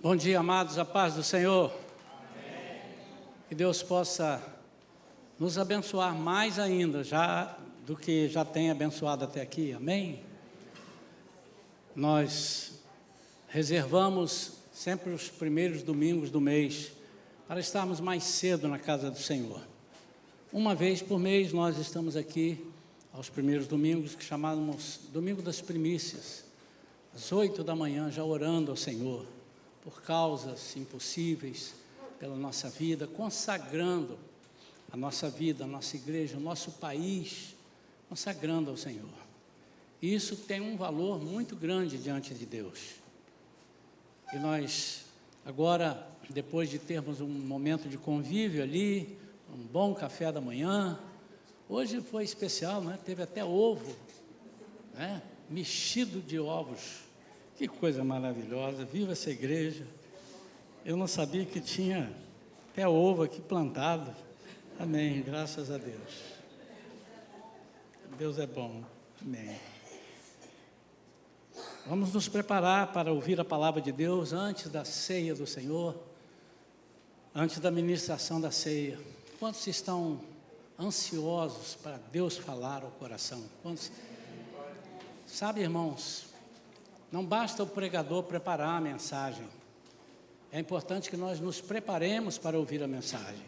Bom dia, amados, a paz do Senhor. Amém. Que Deus possa nos abençoar mais ainda, já do que já tem abençoado até aqui, amém? Nós reservamos sempre os primeiros domingos do mês para estarmos mais cedo na casa do Senhor. Uma vez por mês nós estamos aqui aos primeiros domingos, que chamamos Domingo das Primícias, às 8 da manhã, já orando ao Senhor, por causas impossíveis pela nossa vida, consagrando a nossa vida, a nossa igreja, o nosso país, consagrando ao Senhor. E isso tem um valor muito grande diante de Deus. E nós, agora, depois de termos um momento de convívio ali, um bom café da manhã, hoje foi especial, né? Teve até ovo, né? Mexido de ovos. Que coisa maravilhosa, viva essa igreja. Eu não sabia que tinha até ovo aqui plantado. Amém, graças a Deus. Deus é bom, amém. Vamos nos preparar para ouvir a palavra de Deus antes da ceia do Senhor, antes da ministração da ceia. Quantos estão ansiosos para Deus falar ao coração? Quantos? Sabe, irmãos, não basta o pregador preparar a mensagem. É importante que nós nos preparemos para ouvir a mensagem.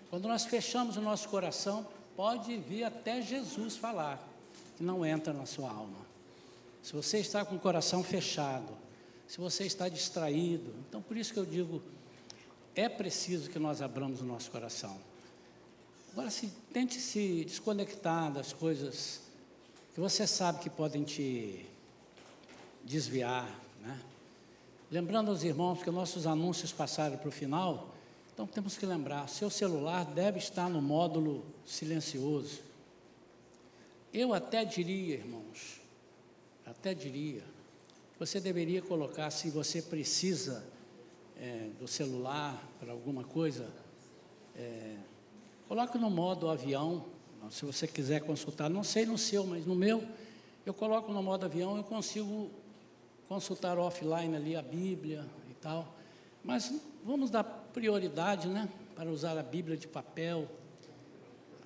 Quando nós fechamos o nosso coração, pode vir até Jesus falar, que não entra na sua alma. Se você está com o coração fechado, se você está distraído, então por isso que eu digo, é preciso que nós abramos o nosso coração. Agora, tente se desconectar das coisas que você sabe que podem te desviar, né? Lembrando aos irmãos que nossos anúncios passaram para o final, então temos que lembrar, seu celular deve estar no módulo silencioso. Eu até diria, irmãos, você deveria colocar, se você precisa do celular para alguma coisa, coloque no modo avião, se você quiser consultar, não sei no seu, mas no meu, eu coloco no modo avião, eu consigo consultar offline ali a Bíblia e tal, mas vamos dar prioridade, né, para usar a Bíblia de papel.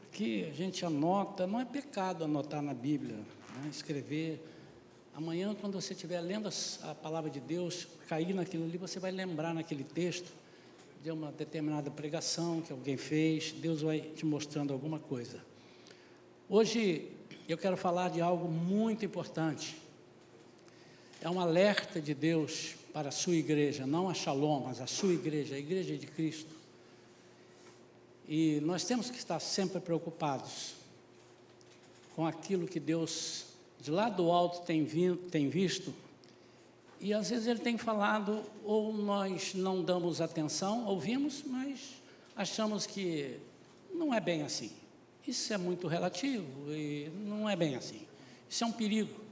Aqui a gente anota, não é pecado anotar na Bíblia, né, escrever. Amanhã, quando você estiver lendo a palavra de Deus, cair naquilo ali, você vai lembrar naquele texto de uma determinada pregação que alguém fez, Deus vai te mostrando alguma coisa. Hoje eu quero falar de algo muito importante. É um alerta de Deus para a sua igreja, não a Shalom, mas a sua igreja, a igreja de Cristo. E nós temos que estar sempre preocupados com aquilo que Deus, de lá do alto, tem visto, e às vezes Ele tem falado, ou nós não damos atenção, ouvimos, mas achamos que não é bem assim. Isso é muito relativo e não é bem assim. Isso é um perigo,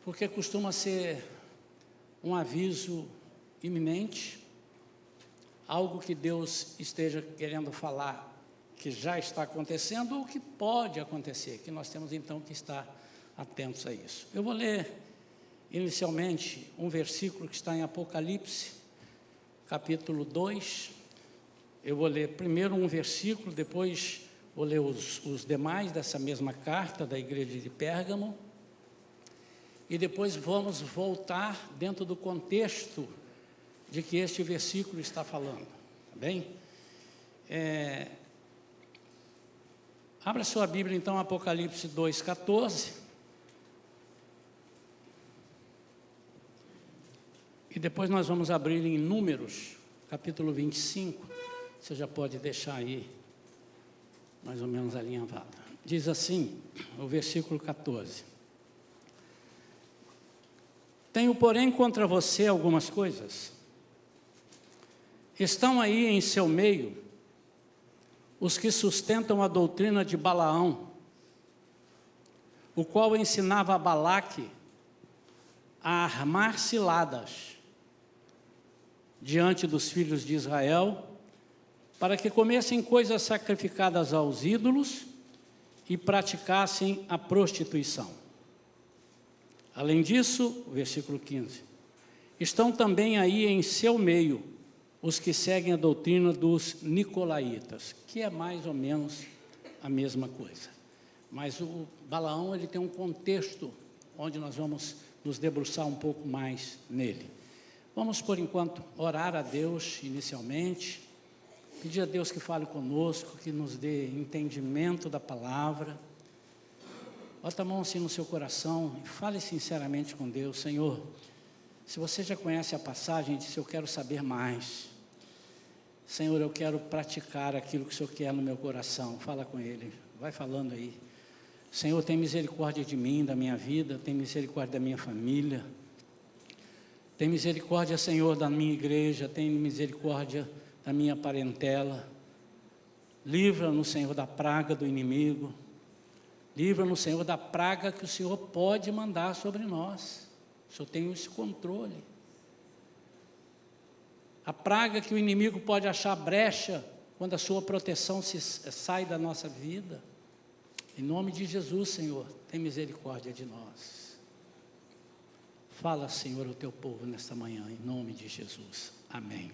porque costuma ser um aviso iminente, algo que Deus esteja querendo falar, que já está acontecendo ou que pode acontecer, que nós temos então que estar atentos a isso. Eu vou ler inicialmente um versículo que está em Apocalipse, capítulo 2. Eu vou ler primeiro um versículo, depois vou ler os demais dessa mesma carta da igreja de Pérgamo, e depois vamos voltar dentro do contexto de que este versículo está falando, tá bem? Abra sua Bíblia então, Apocalipse 2,14, e depois nós vamos abrir em Números, capítulo 25, você já pode deixar aí, mais ou menos alinhavado. Diz assim, o versículo 14: Tenho, porém, contra você algumas coisas. Estão aí em seu meio os que sustentam a doutrina de Balaão, o qual ensinava a Balaque a armar ciladas diante dos filhos de Israel, para que comessem coisas sacrificadas aos ídolos e praticassem a prostituição. Além disso, versículo 15, Estão também aí em seu meio os que seguem a doutrina dos nicolaítas, que é mais ou menos a mesma coisa. Mas o Balaão, ele tem um contexto onde nós vamos nos debruçar um pouco mais nele. Vamos, por enquanto, orar a Deus inicialmente, pedir a Deus que fale conosco, que nos dê entendimento da palavra. Bota a mão assim no seu coração e fale sinceramente com Deus. Senhor, se você já conhece a passagem, disse: eu quero saber mais. Senhor, eu quero praticar aquilo que o Senhor quer no meu coração. Fala com Ele, vai falando aí. Senhor, tem misericórdia de mim, da minha vida, tem misericórdia da minha família. Tem misericórdia, Senhor, da minha igreja, tem misericórdia da minha parentela. Livra-nos, Senhor, da praga do inimigo. Livra-nos, Senhor, da praga que o Senhor pode mandar sobre nós. O Senhor tem esse controle. A praga que o inimigo pode achar brecha quando a sua proteção sai da nossa vida. Em nome de Jesus, Senhor, tem misericórdia de nós. Fala, Senhor, ao teu povo nesta manhã, em nome de Jesus. Amém.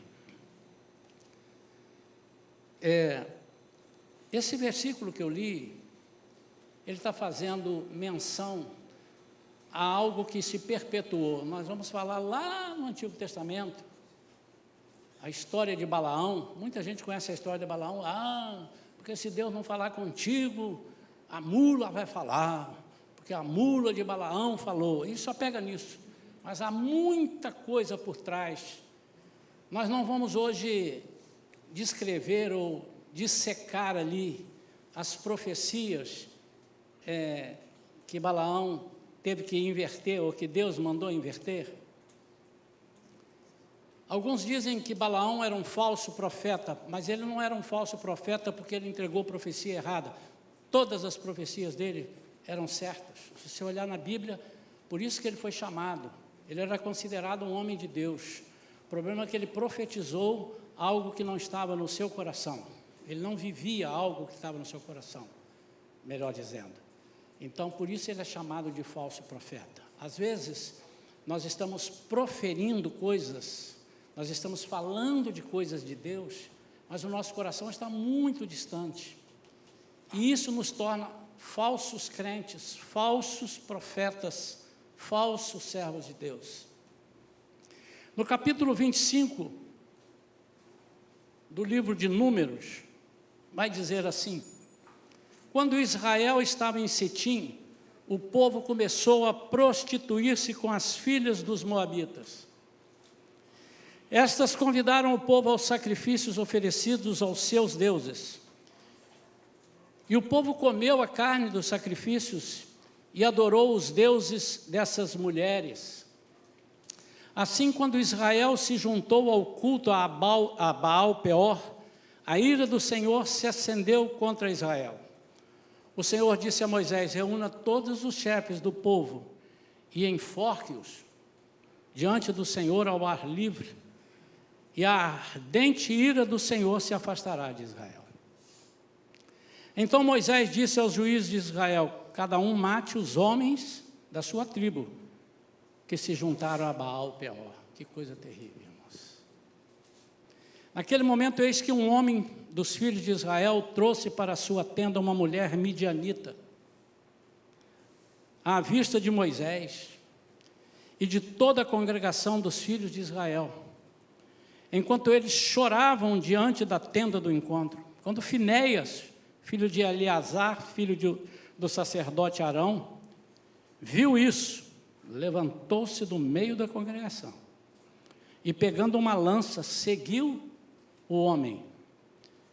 Esse versículo que eu li, ele está fazendo menção a algo que se perpetuou. Nós vamos falar lá no Antigo Testamento, a história de Balaão. Muita gente conhece a história de Balaão. Porque se Deus não falar contigo, a mula vai falar, porque a mula de Balaão falou. E só pega nisso. Mas há muita coisa por trás. Nós não vamos hoje descrever ou dissecar ali as profecias que Balaão teve que inverter, ou que Deus mandou inverter. Alguns dizem que Balaão era um falso profeta, mas ele não era um falso profeta porque ele entregou profecia errada. Todas as profecias dele eram certas. Se você olhar na Bíblia, por isso que ele foi chamado. Ele era considerado um homem de Deus. O problema é que ele profetizou algo que não estava no seu coração. Ele não vivia algo que estava no seu coração, melhor dizendo. Então, por isso ele é chamado de falso profeta. Às vezes, nós estamos proferindo coisas, nós estamos falando de coisas de Deus, mas o nosso coração está muito distante. E isso nos torna falsos crentes, falsos profetas, falsos servos de Deus. No capítulo 25 do livro de Números, vai dizer assim: quando Israel estava em Sitim, o povo começou a prostituir-se com as filhas dos moabitas. Estas convidaram o povo aos sacrifícios oferecidos aos seus deuses. E o povo comeu a carne dos sacrifícios e adorou os deuses dessas mulheres. Assim, quando Israel se juntou ao culto a Baal Peor, a ira do Senhor se acendeu contra Israel. O Senhor disse a Moisés: reúna todos os chefes do povo e enforque-os diante do Senhor ao ar livre, e a ardente ira do Senhor se afastará de Israel. Então Moisés disse aos juízes de Israel: cada um mate os homens da sua tribo, que se juntaram a Baal Peor. Que coisa terrível, irmãos. Naquele momento, eis que um homem dos filhos de Israel trouxe para a sua tenda uma mulher midianita, à vista de Moisés e de toda a congregação dos filhos de Israel, enquanto eles choravam diante da tenda do encontro. Quando Finéias, filho de Eleazar, filho do sacerdote Arão, viu isso, levantou-se do meio da congregação e, pegando uma lança, seguiu o homem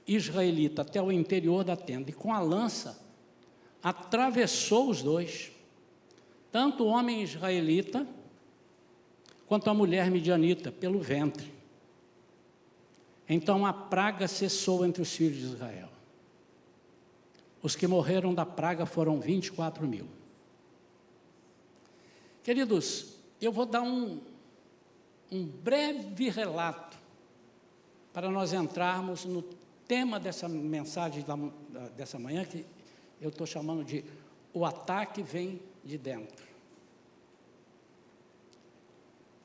israelita até o interior da tenda, e com a lança atravessou os dois, tanto o homem israelita quanto a mulher midianita, pelo ventre. Então a praga cessou entre os filhos de Israel. Os que morreram da praga foram 24.000. Queridos, eu vou dar um breve relato para nós entrarmos no tema dessa mensagem dessa manhã, que eu estou chamando de o ataque vem de dentro.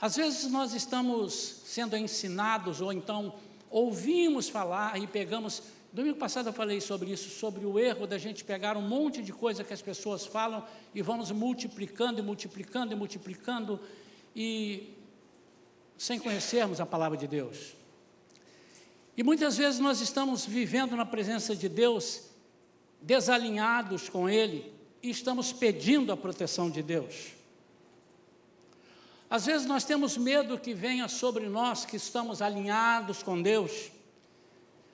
Às vezes nós estamos sendo ensinados, ou então ouvimos falar e pegamos. Domingo passado eu falei sobre isso, sobre o erro da gente pegar um monte de coisa que as pessoas falam e vamos multiplicando e multiplicando e multiplicando, e sem conhecermos a palavra de Deus. E muitas vezes nós estamos vivendo na presença de Deus, desalinhados com Ele, e estamos pedindo a proteção de Deus. Às vezes nós temos medo que venha sobre nós, que estamos alinhados com Deus.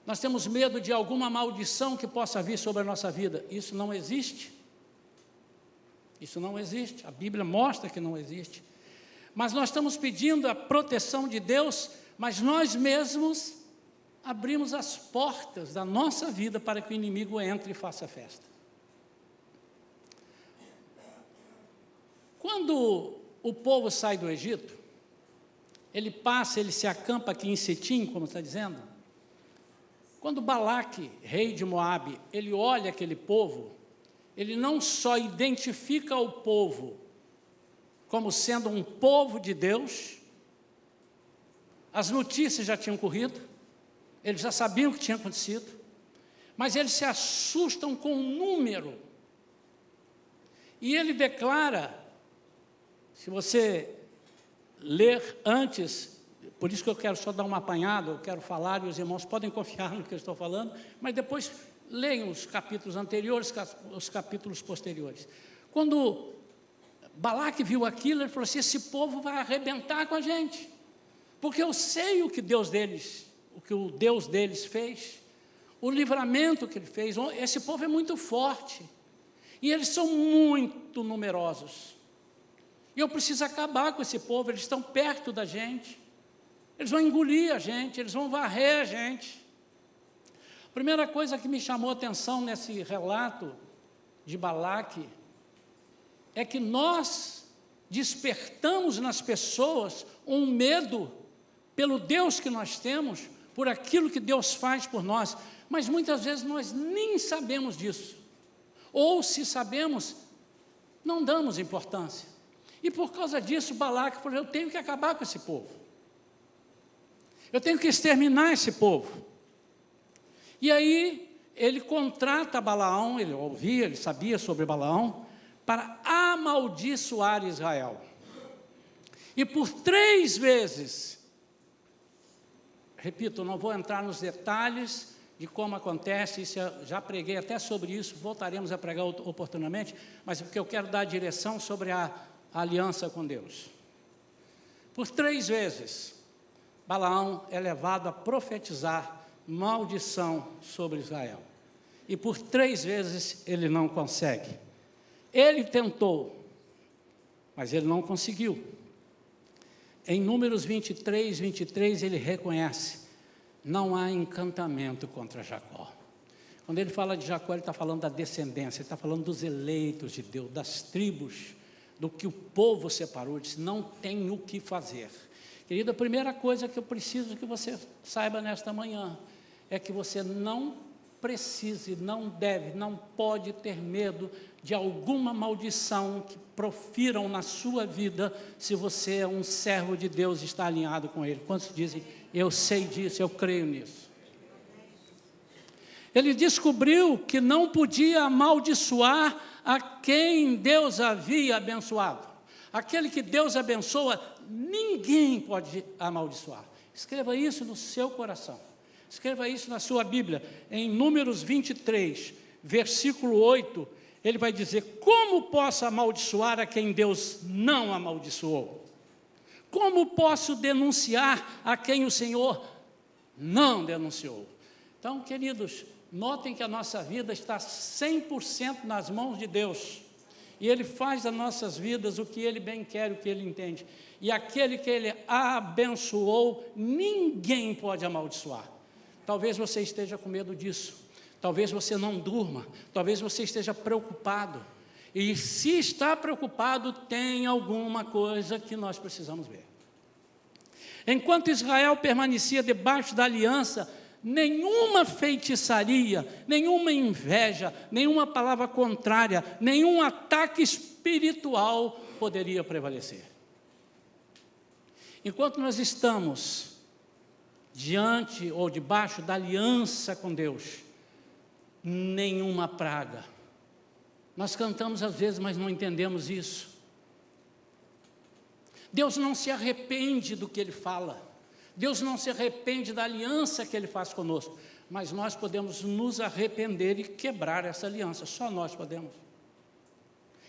Nós temos medo de alguma maldição que possa vir sobre a nossa vida. Isso não existe. Isso não existe. A Bíblia mostra que não existe. Mas nós estamos pedindo a proteção de Deus, mas nós mesmos abrimos as portas da nossa vida para que o inimigo entre e faça festa. Quando o povo sai do Egito, ele se acampa aqui em Sitim, como está dizendo. Quando Balaque, rei de Moabe, ele olha aquele povo, ele não só identifica o povo como sendo um povo de Deus, as notícias já tinham corrido, eles já sabiam o que tinha acontecido, mas eles se assustam com o número. E ele declara, se você ler antes, por isso que eu quero só dar uma apanhada, eu quero falar, e os irmãos podem confiar no que eu estou falando, mas depois leiam os capítulos anteriores, os capítulos posteriores. Quando Balaque viu aquilo, ele falou assim: esse povo vai arrebentar com a gente, porque eu sei o que o Deus deles fez, o livramento que ele fez. Esse povo é muito forte, e eles são muito numerosos. E eu preciso acabar com esse povo, eles estão perto da gente, eles vão engolir a gente, eles vão varrer a gente. A primeira coisa que me chamou a atenção nesse relato de Balaque é que nós despertamos nas pessoas um medo pelo Deus que nós temos, por aquilo que Deus faz por nós, mas muitas vezes nós nem sabemos disso, ou se sabemos, não damos importância. E por causa disso, Balaque falou: eu tenho que acabar com esse povo. Eu tenho que exterminar esse povo. E aí, ele contrata Balaão, ele ouvia, ele sabia sobre Balaão, para amaldiçoar Israel. E por 3 vezes, repito, não vou entrar nos detalhes de como acontece, isso já preguei até sobre isso, voltaremos a pregar oportunamente, mas porque eu quero dar a direção sobre a aliança com Deus. Por 3 vezes, Balaão é levado a profetizar maldição sobre Israel. E por 3 vezes ele não consegue. Ele tentou, mas ele não conseguiu. Em Números 23, ele reconhece: não há encantamento contra Jacó. Quando ele fala de Jacó, ele está falando da descendência, ele está falando dos eleitos de Deus, das tribos, do que o povo separou. Ele disse: não tem o que fazer. Querido, a primeira coisa que eu preciso que você saiba nesta manhã é que você não precise, não deve, não pode ter medo de alguma maldição que profiram na sua vida, se você é um servo de Deus e está alinhado com Ele. Quantos dizem: eu sei disso, eu creio nisso? Ele descobriu que não podia amaldiçoar a quem Deus havia abençoado. Aquele que Deus abençoa, ninguém pode amaldiçoar. Escreva isso no seu coração. Escreva isso na sua Bíblia. Em Números 23, versículo 8, ele vai dizer: como posso amaldiçoar a quem Deus não amaldiçoou? Como posso denunciar a quem o Senhor não denunciou? Então, queridos, notem que a nossa vida está 100% nas mãos de Deus. E Ele faz das nossas vidas o que Ele bem quer, o que Ele entende. E aquele que Ele abençoou, ninguém pode amaldiçoar. Talvez você esteja com medo disso. Talvez você não durma. Talvez você esteja preocupado. E se está preocupado, tem alguma coisa que nós precisamos ver. Enquanto Israel permanecia debaixo da aliança, nenhuma feitiçaria, nenhuma inveja, nenhuma palavra contrária, nenhum ataque espiritual poderia prevalecer. Enquanto nós estamos diante ou debaixo da aliança com Deus, nenhuma praga. Nós cantamos às vezes, mas não entendemos isso. Deus não se arrepende do que Ele fala. Deus não se arrepende da aliança que Ele faz conosco. Mas nós podemos nos arrepender e quebrar essa aliança. Só nós podemos.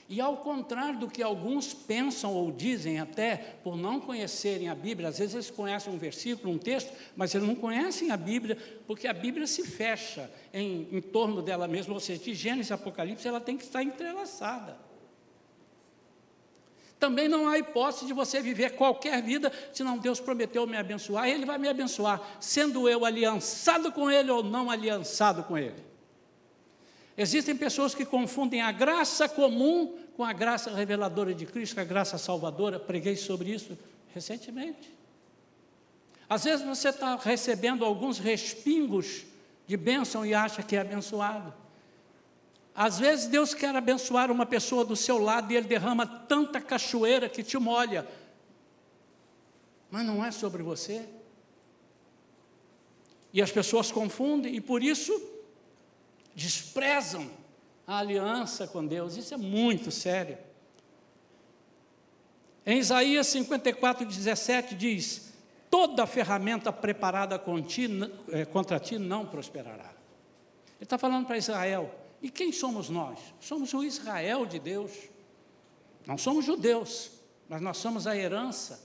E ao contrário do que alguns pensam ou dizem até, por não conhecerem a Bíblia, às vezes eles conhecem um versículo, um texto, mas eles não conhecem a Bíblia, porque a Bíblia se fecha em torno dela mesma, ou seja, de Gênesis e Apocalipse, ela tem que estar entrelaçada. Também não há hipótese de você viver qualquer vida, senão Deus prometeu me abençoar, Ele vai me abençoar, sendo eu aliançado com Ele ou não aliançado com Ele. Existem pessoas que confundem a graça comum com a graça reveladora de Cristo, a graça salvadora. Preguei sobre isso recentemente. Às vezes você está recebendo alguns respingos de bênção e acha que é abençoado. Às vezes Deus quer abençoar uma pessoa do seu lado e Ele derrama tanta cachoeira que te molha. Mas não é sobre você. E as pessoas confundem e por isso desprezam a aliança com Deus. Isso é muito sério. Em Isaías 54:17 diz: toda ferramenta preparada contra ti não prosperará. Ele está falando para Israel. E quem somos nós? Somos o Israel de Deus. Não somos judeus, mas nós somos a herança.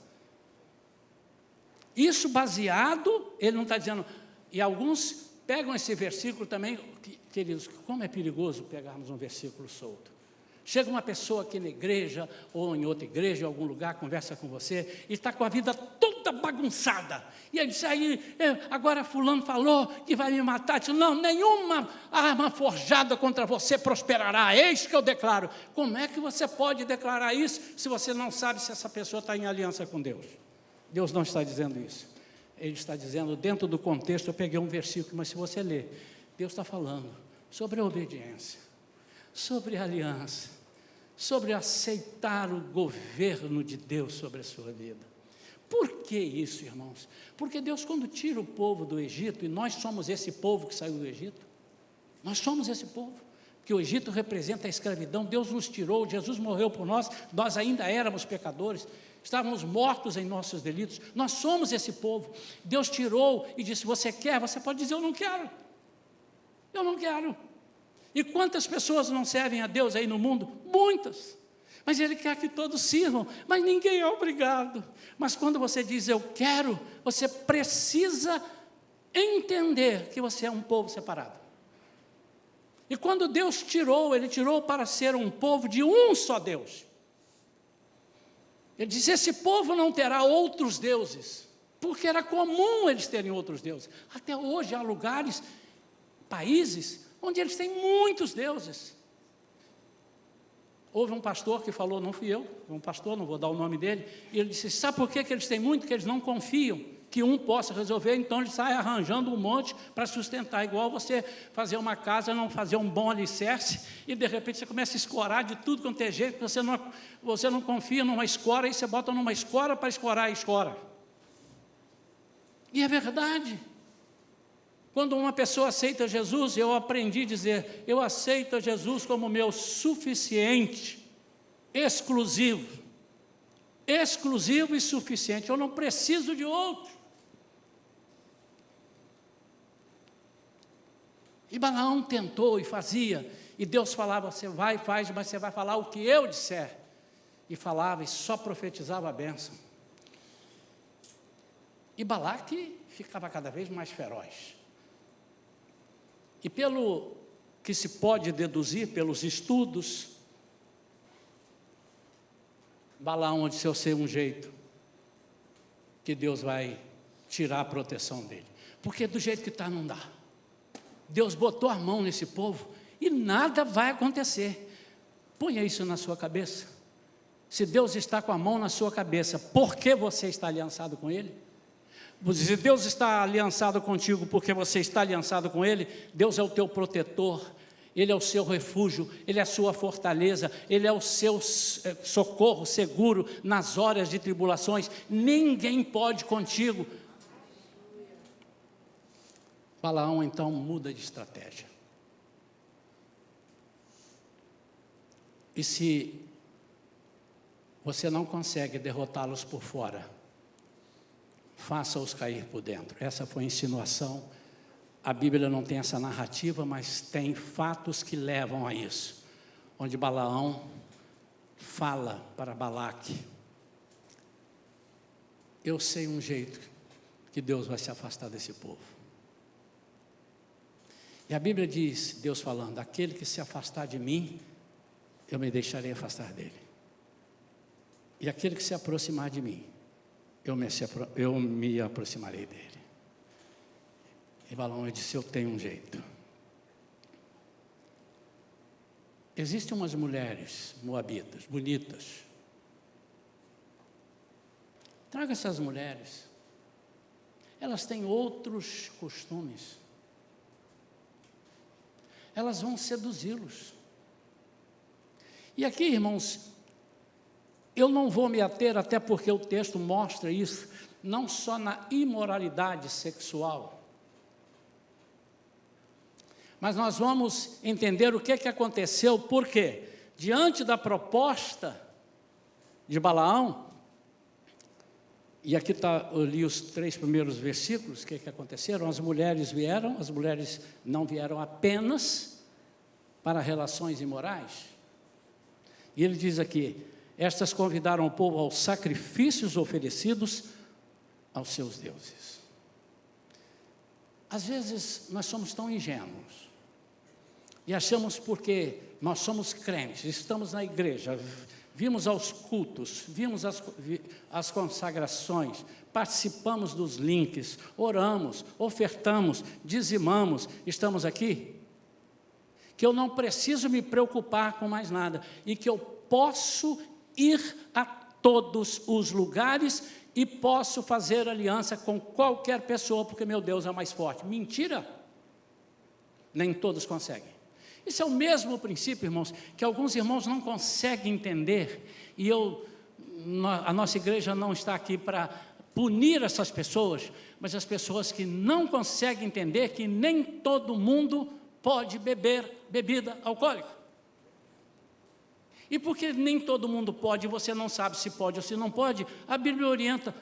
Isso baseado, ele não está dizendo, e alguns pegam esse versículo também, queridos, como é perigoso pegarmos um versículo solto. Chega uma pessoa aqui na igreja, ou em outra igreja, em algum lugar, conversa com você, e está com a vida toda bagunçada. E ele diz, agora fulano falou que vai me matar. Diz, não, nenhuma arma forjada contra você prosperará, eis que eu declaro. Como é que você pode declarar isso, se você não sabe se essa pessoa está em aliança com Deus? Deus não está dizendo isso. Ele está dizendo, dentro do contexto, eu peguei um versículo, mas se você ler, Deus está falando sobre a obediência, sobre a aliança, sobre aceitar o governo de Deus sobre a sua vida. Por que isso, irmãos? Porque Deus, quando tira o povo do Egito, e nós somos esse povo que saiu do Egito, nós somos esse povo, porque o Egito representa a escravidão, Deus nos tirou, Jesus morreu por nós, nós ainda éramos pecadores, estávamos mortos em nossos delitos, nós somos esse povo. Deus tirou e disse, você quer? Você pode dizer, eu não quero. Eu não quero. E quantas pessoas não servem a Deus aí no mundo? Muitas. Mas Ele quer que todos sirvam, mas ninguém é obrigado. Mas quando você diz, eu quero, você precisa entender que você é um povo separado. E quando Deus tirou, Ele tirou para ser um povo de um só Deus. Ele disse, esse povo não terá outros deuses, porque era comum eles terem outros deuses. Até hoje há lugares, países, onde eles têm muitos deuses. Houve um pastor que falou, não fui eu, um pastor, não vou dar o nome dele, e ele disse, sabe por que eles têm muito? Que eles não confiam que um possa resolver, então ele sai arranjando um monte para sustentar, igual você fazer uma casa, não fazer um bom alicerce, e de repente você começa a escorar de tudo quanto é jeito, você não confia numa escora, aí você bota numa escora para escorar a escora. E é verdade. Quando uma pessoa aceita Jesus, eu aprendi a dizer, eu aceito Jesus como meu suficiente, exclusivo e suficiente, eu não preciso de outro. E Balaão tentou e fazia, e Deus falava, você vai e faz, mas você vai falar o que eu disser. E falava e só profetizava a bênção. E Balaque ficava cada vez mais feroz. E pelo que se pode deduzir, pelos estudos, Balaão disse, eu sei um jeito que Deus vai tirar a proteção dele. Porque do jeito que está não dá. Deus botou a mão nesse povo e nada vai acontecer. Ponha isso na sua cabeça. Se Deus está com a mão na sua cabeça, por que você está aliançado com Ele? Se Deus está aliançado contigo porque você está aliançado com Ele, Deus é o teu protetor, Ele é o seu refúgio, Ele é a sua fortaleza, Ele é o seu socorro seguro nas horas de tribulações. Ninguém pode contigo. Balaão então muda de estratégia. E se você não consegue derrotá-los por fora, faça-os cair por dentro. Essa foi a insinuação. A Bíblia não tem essa narrativa, mas tem fatos que levam a isso. Onde Balaão fala para Balaque: eu sei um jeito que Deus vai se afastar desse povo. E a Bíblia diz, Deus falando: aquele que se afastar de mim, eu me deixarei afastar dele. E aquele que se aproximar de mim, eu me aproximarei dele. E Balaão disse: eu tenho um jeito. Existem umas mulheres moabitas, bonitas. Traga essas mulheres. Elas têm outros costumes. Elas vão seduzi-los. E aqui, irmãos, eu não vou me ater, até porque o texto mostra isso, não só na imoralidade sexual, mas nós vamos entender o que aconteceu, porque diante da proposta de Balaão, e aqui eu li os 3 primeiros versículos, o que aconteceram? As mulheres não vieram apenas para relações imorais. E ele diz aqui: estas convidaram o povo aos sacrifícios oferecidos aos seus deuses. Às vezes nós somos tão ingênuos e achamos, porque nós somos crentes, estamos na igreja, vimos aos cultos, vimos as consagrações, participamos dos links, oramos, ofertamos, dizimamos, estamos aqui, que eu não preciso me preocupar com mais nada, e que eu posso ir a todos os lugares e posso fazer aliança com qualquer pessoa, porque meu Deus é mais forte. Mentira! Nem todos conseguem. Isso é o mesmo princípio, irmãos, que alguns irmãos não conseguem entender, e a nossa igreja não está aqui para punir essas pessoas, mas as pessoas que não conseguem entender que nem todo mundo pode beber bebida alcoólica. E porque nem todo mundo pode, e você não sabe se pode ou se não pode, a Bíblia orienta: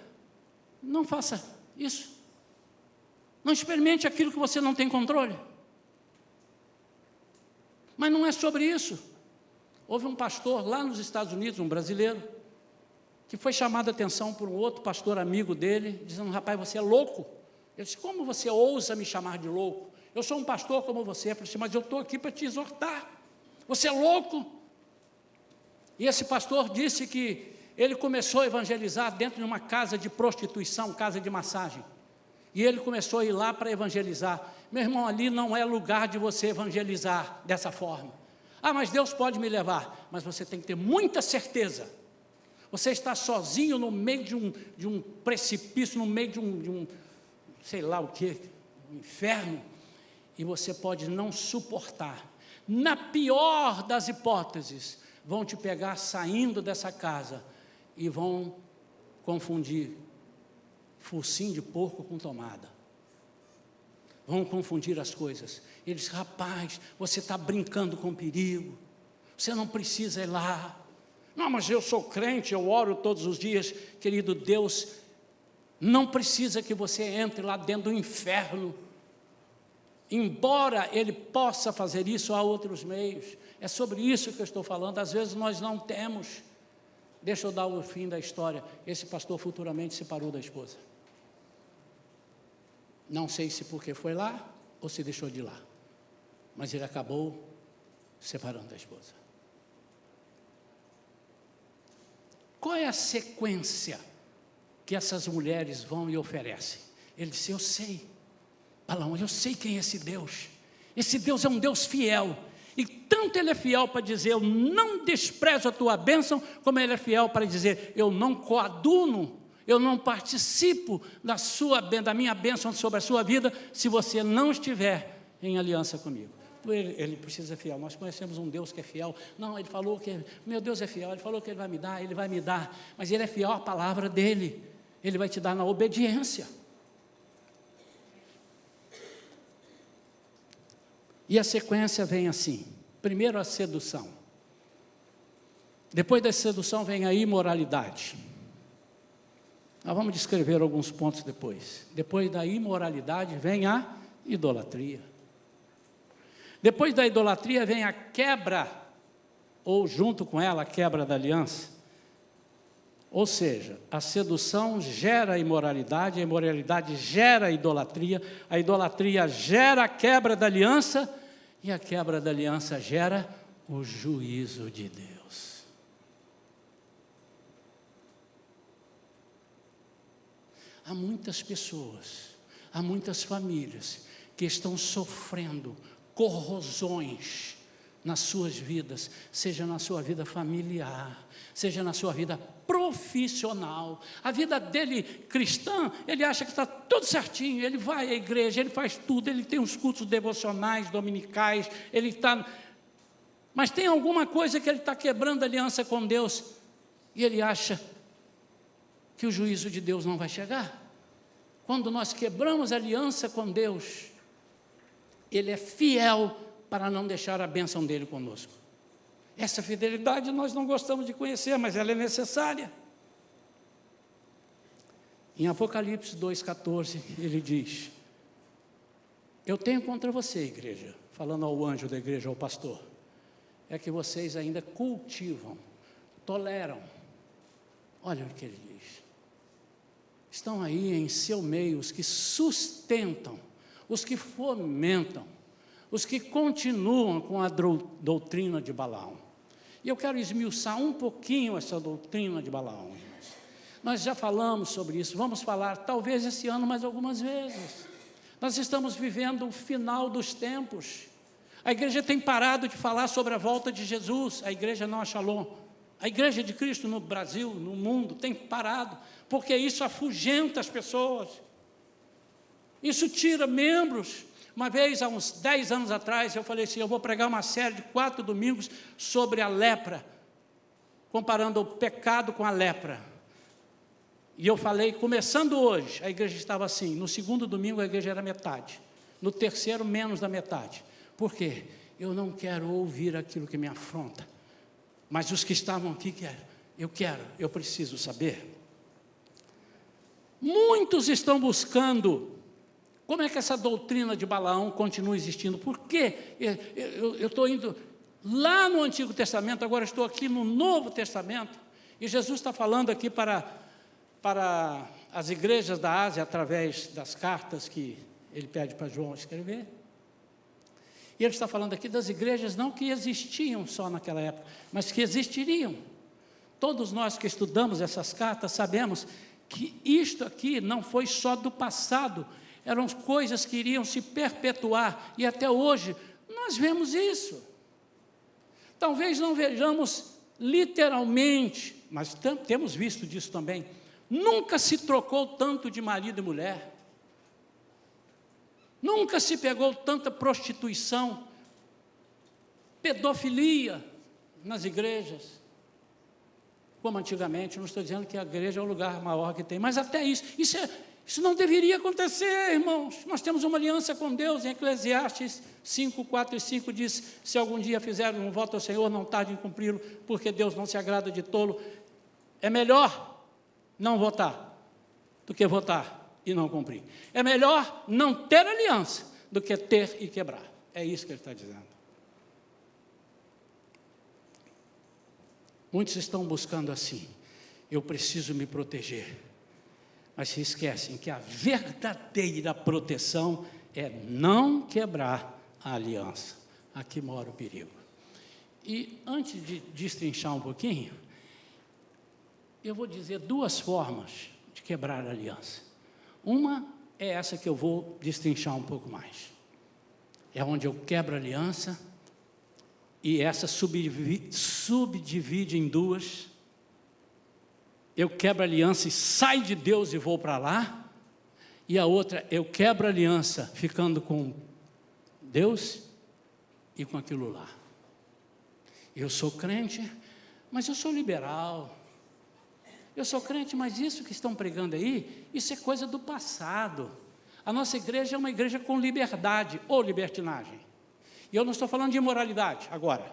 não faça isso. Não experimente aquilo que você não tem controle. Mas não é sobre isso. Houve um pastor lá nos Estados Unidos, um brasileiro, que foi chamado a atenção por um outro pastor amigo dele, dizendo: rapaz, você é louco. Ele disse: como você ousa me chamar de louco? Eu sou um pastor como você. Eu falei assim: mas eu estou aqui para te exortar. Você é louco? E esse pastor disse que ele começou a evangelizar dentro de uma casa de prostituição, casa de massagem. E ele começou a ir lá para evangelizar. Meu irmão, ali não é lugar de você evangelizar dessa forma. Ah, mas Deus pode me levar. Mas você tem que ter muita certeza. Você está sozinho no meio de um precipício, no meio de um sei lá o que, um inferno. E você pode não suportar. Na pior das hipóteses, vão te pegar saindo dessa casa e vão confundir focinho de porco com tomada. Vão confundir as coisas. Eles: rapaz, você está brincando com perigo, você não precisa ir lá. Não, mas eu sou crente, eu oro todos os dias. Querido, Deus não precisa que você entre lá dentro do inferno. Embora Ele possa fazer isso, há outros meios. É sobre isso que eu estou falando. Às vezes nós não temos. Deixa eu dar o fim da história. Esse pastor futuramente se separou da esposa. Não sei se porque foi lá ou se deixou de ir lá, mas ele acabou separando da esposa. Qual é a sequência que essas mulheres vão e oferecem? Ele disse: eu sei, Balaão, eu sei quem é esse Deus. Esse Deus é um Deus fiel. E tanto Ele é fiel para dizer: eu não desprezo a tua bênção, como Ele é fiel para dizer: eu não coaduno, eu não participo da minha bênção sobre a sua vida, se você não estiver em aliança comigo. ele precisa ser fiel. Nós conhecemos um Deus que é fiel. Não, ele falou que meu Deus é fiel, ele falou que ele vai me dar, mas ele é fiel à palavra dele, ele vai te dar na obediência. E a sequência vem assim: primeiro a sedução, depois da sedução vem a imoralidade. Nós vamos descrever alguns pontos depois. Depois da imoralidade vem a idolatria. Depois da idolatria vem a quebra, ou junto com ela a quebra da aliança. Ou seja, a sedução gera a imoralidade gera a idolatria gera a quebra da aliança, e a quebra da aliança gera o juízo de Deus. Há muitas pessoas, há muitas famílias que estão sofrendo corrosões nas suas vidas, seja na sua vida familiar, seja na sua vida profissional. A vida dele cristã, ele acha que está tudo certinho, ele vai à igreja, ele faz tudo, ele tem os cultos devocionais, dominicais, ele está... Mas tem alguma coisa que ele está quebrando a aliança com Deus, e ele acha que o juízo de Deus não vai chegar. Quando nós quebramos a aliança com Deus, Ele é fiel para não deixar a bênção dele conosco. Essa fidelidade nós não gostamos de conhecer, mas ela é necessária. Em Apocalipse 2,14, ele diz: eu tenho contra você, igreja, falando ao anjo da igreja, ao pastor, é que vocês ainda cultivam, toleram. Olha o que ele diz. Estão aí em seu meio os que sustentam, os que fomentam, os que continuam com a doutrina de Balaão. E eu quero esmiuçar um pouquinho essa doutrina de Balaão, irmãos. Nós já falamos sobre isso, vamos falar talvez esse ano mais algumas vezes. Nós estamos vivendo o final dos tempos. A igreja tem parado de falar sobre a volta de Jesus, a igreja não a Shalom. A igreja de Cristo no Brasil, no mundo, tem parado, porque isso afugenta as pessoas. Isso tira membros. Uma vez, há uns 10 anos atrás, eu falei assim, eu vou pregar uma série de 4 domingos sobre a lepra, comparando o pecado com a lepra. E eu falei, começando hoje, a igreja estava assim, no segundo domingo a igreja era metade, no terceiro menos da metade. Por quê? Eu não quero ouvir aquilo que me afronta, mas os que estavam aqui querem, eu preciso saber. Muitos estão buscando, como é que essa doutrina de Balaão continua existindo? Por quê? Eu estou indo lá no Antigo Testamento, agora estou aqui no Novo Testamento, e Jesus está falando aqui para as igrejas da Ásia, através das cartas que ele pede para João escrever. E ele está falando aqui das igrejas não que existiam só naquela época, mas que existiriam. Todos nós que estudamos essas cartas sabemos que isto aqui não foi só do passado, eram coisas que iriam se perpetuar, e até hoje nós vemos isso. Talvez não vejamos literalmente, mas temos visto disso também. Nunca se trocou tanto de marido e mulher. Nunca se pegou tanta prostituição, pedofilia nas igrejas, como antigamente. Não estou dizendo que a igreja é o lugar maior que tem, mas até isso não deveria acontecer, irmãos. Nós temos uma aliança com Deus. Em Eclesiastes 5, 4 e 5 diz, se algum dia fizer um voto ao Senhor, não tarde em cumpri-lo, porque Deus não se agrada de tolo. É melhor não votar do que votar e não cumprir. É melhor não ter aliança do que ter e quebrar. É isso que ele está dizendo. Muitos estão buscando assim, eu preciso me proteger, mas se esquecem que a verdadeira proteção é não quebrar a aliança. Aqui mora o perigo. E antes de destrinchar um pouquinho, eu vou dizer 2 formas de quebrar a aliança. Uma é essa que eu vou destrinchar um pouco mais. É onde eu quebro a aliança, e essa subdivide em 2. Eu quebro a aliança e saio de Deus e vou para lá. E a outra, eu quebro a aliança ficando com Deus e com aquilo lá. Eu sou crente, mas eu sou liberal. Eu sou crente, mas isso que estão pregando aí, isso é coisa do passado. A nossa igreja é uma igreja com liberdade ou libertinagem. E eu não estou falando de imoralidade agora.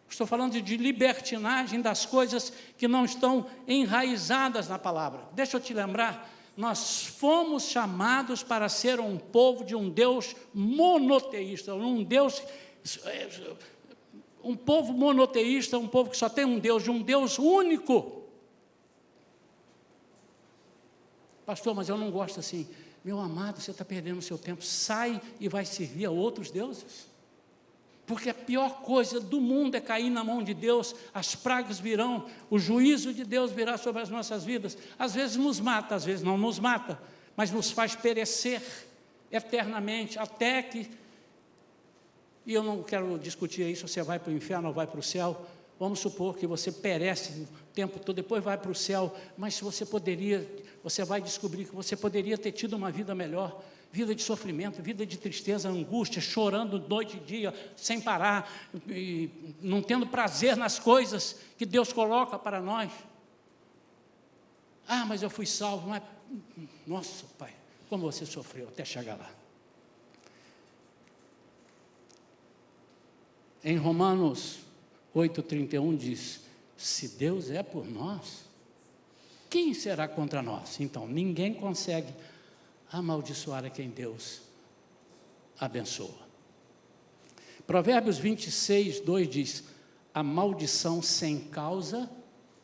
Estou falando de libertinagem das coisas que não estão enraizadas na palavra. Deixa eu te lembrar, nós fomos chamados para ser um povo de um Deus monoteísta, um povo monoteísta, um povo que só tem um Deus, de um Deus único. Pastor, mas eu não gosto assim. Meu amado, você está perdendo o seu tempo. Sai e vai servir a outros deuses. Porque a pior coisa do mundo é cair na mão de Deus. As pragas virão, o juízo de Deus virá sobre as nossas vidas. Às vezes nos mata, às vezes não nos mata, mas nos faz perecer eternamente, até que... E eu não quero discutir isso, você vai para o inferno ou vai para o céu. Vamos supor que você perece o tempo todo, depois vai para o céu, mas você vai descobrir que você poderia ter tido uma vida melhor, vida de sofrimento, vida de tristeza, angústia, chorando noite e dia, sem parar, e não tendo prazer nas coisas que Deus coloca para nós. Ah, mas eu fui salvo, mas, nossa, Pai, como você sofreu até chegar lá. Em Romanos 8,31 diz, se Deus é por nós, quem será contra nós? Então, ninguém consegue amaldiçoar a quem Deus abençoa. Provérbios 26:2 diz, a maldição sem causa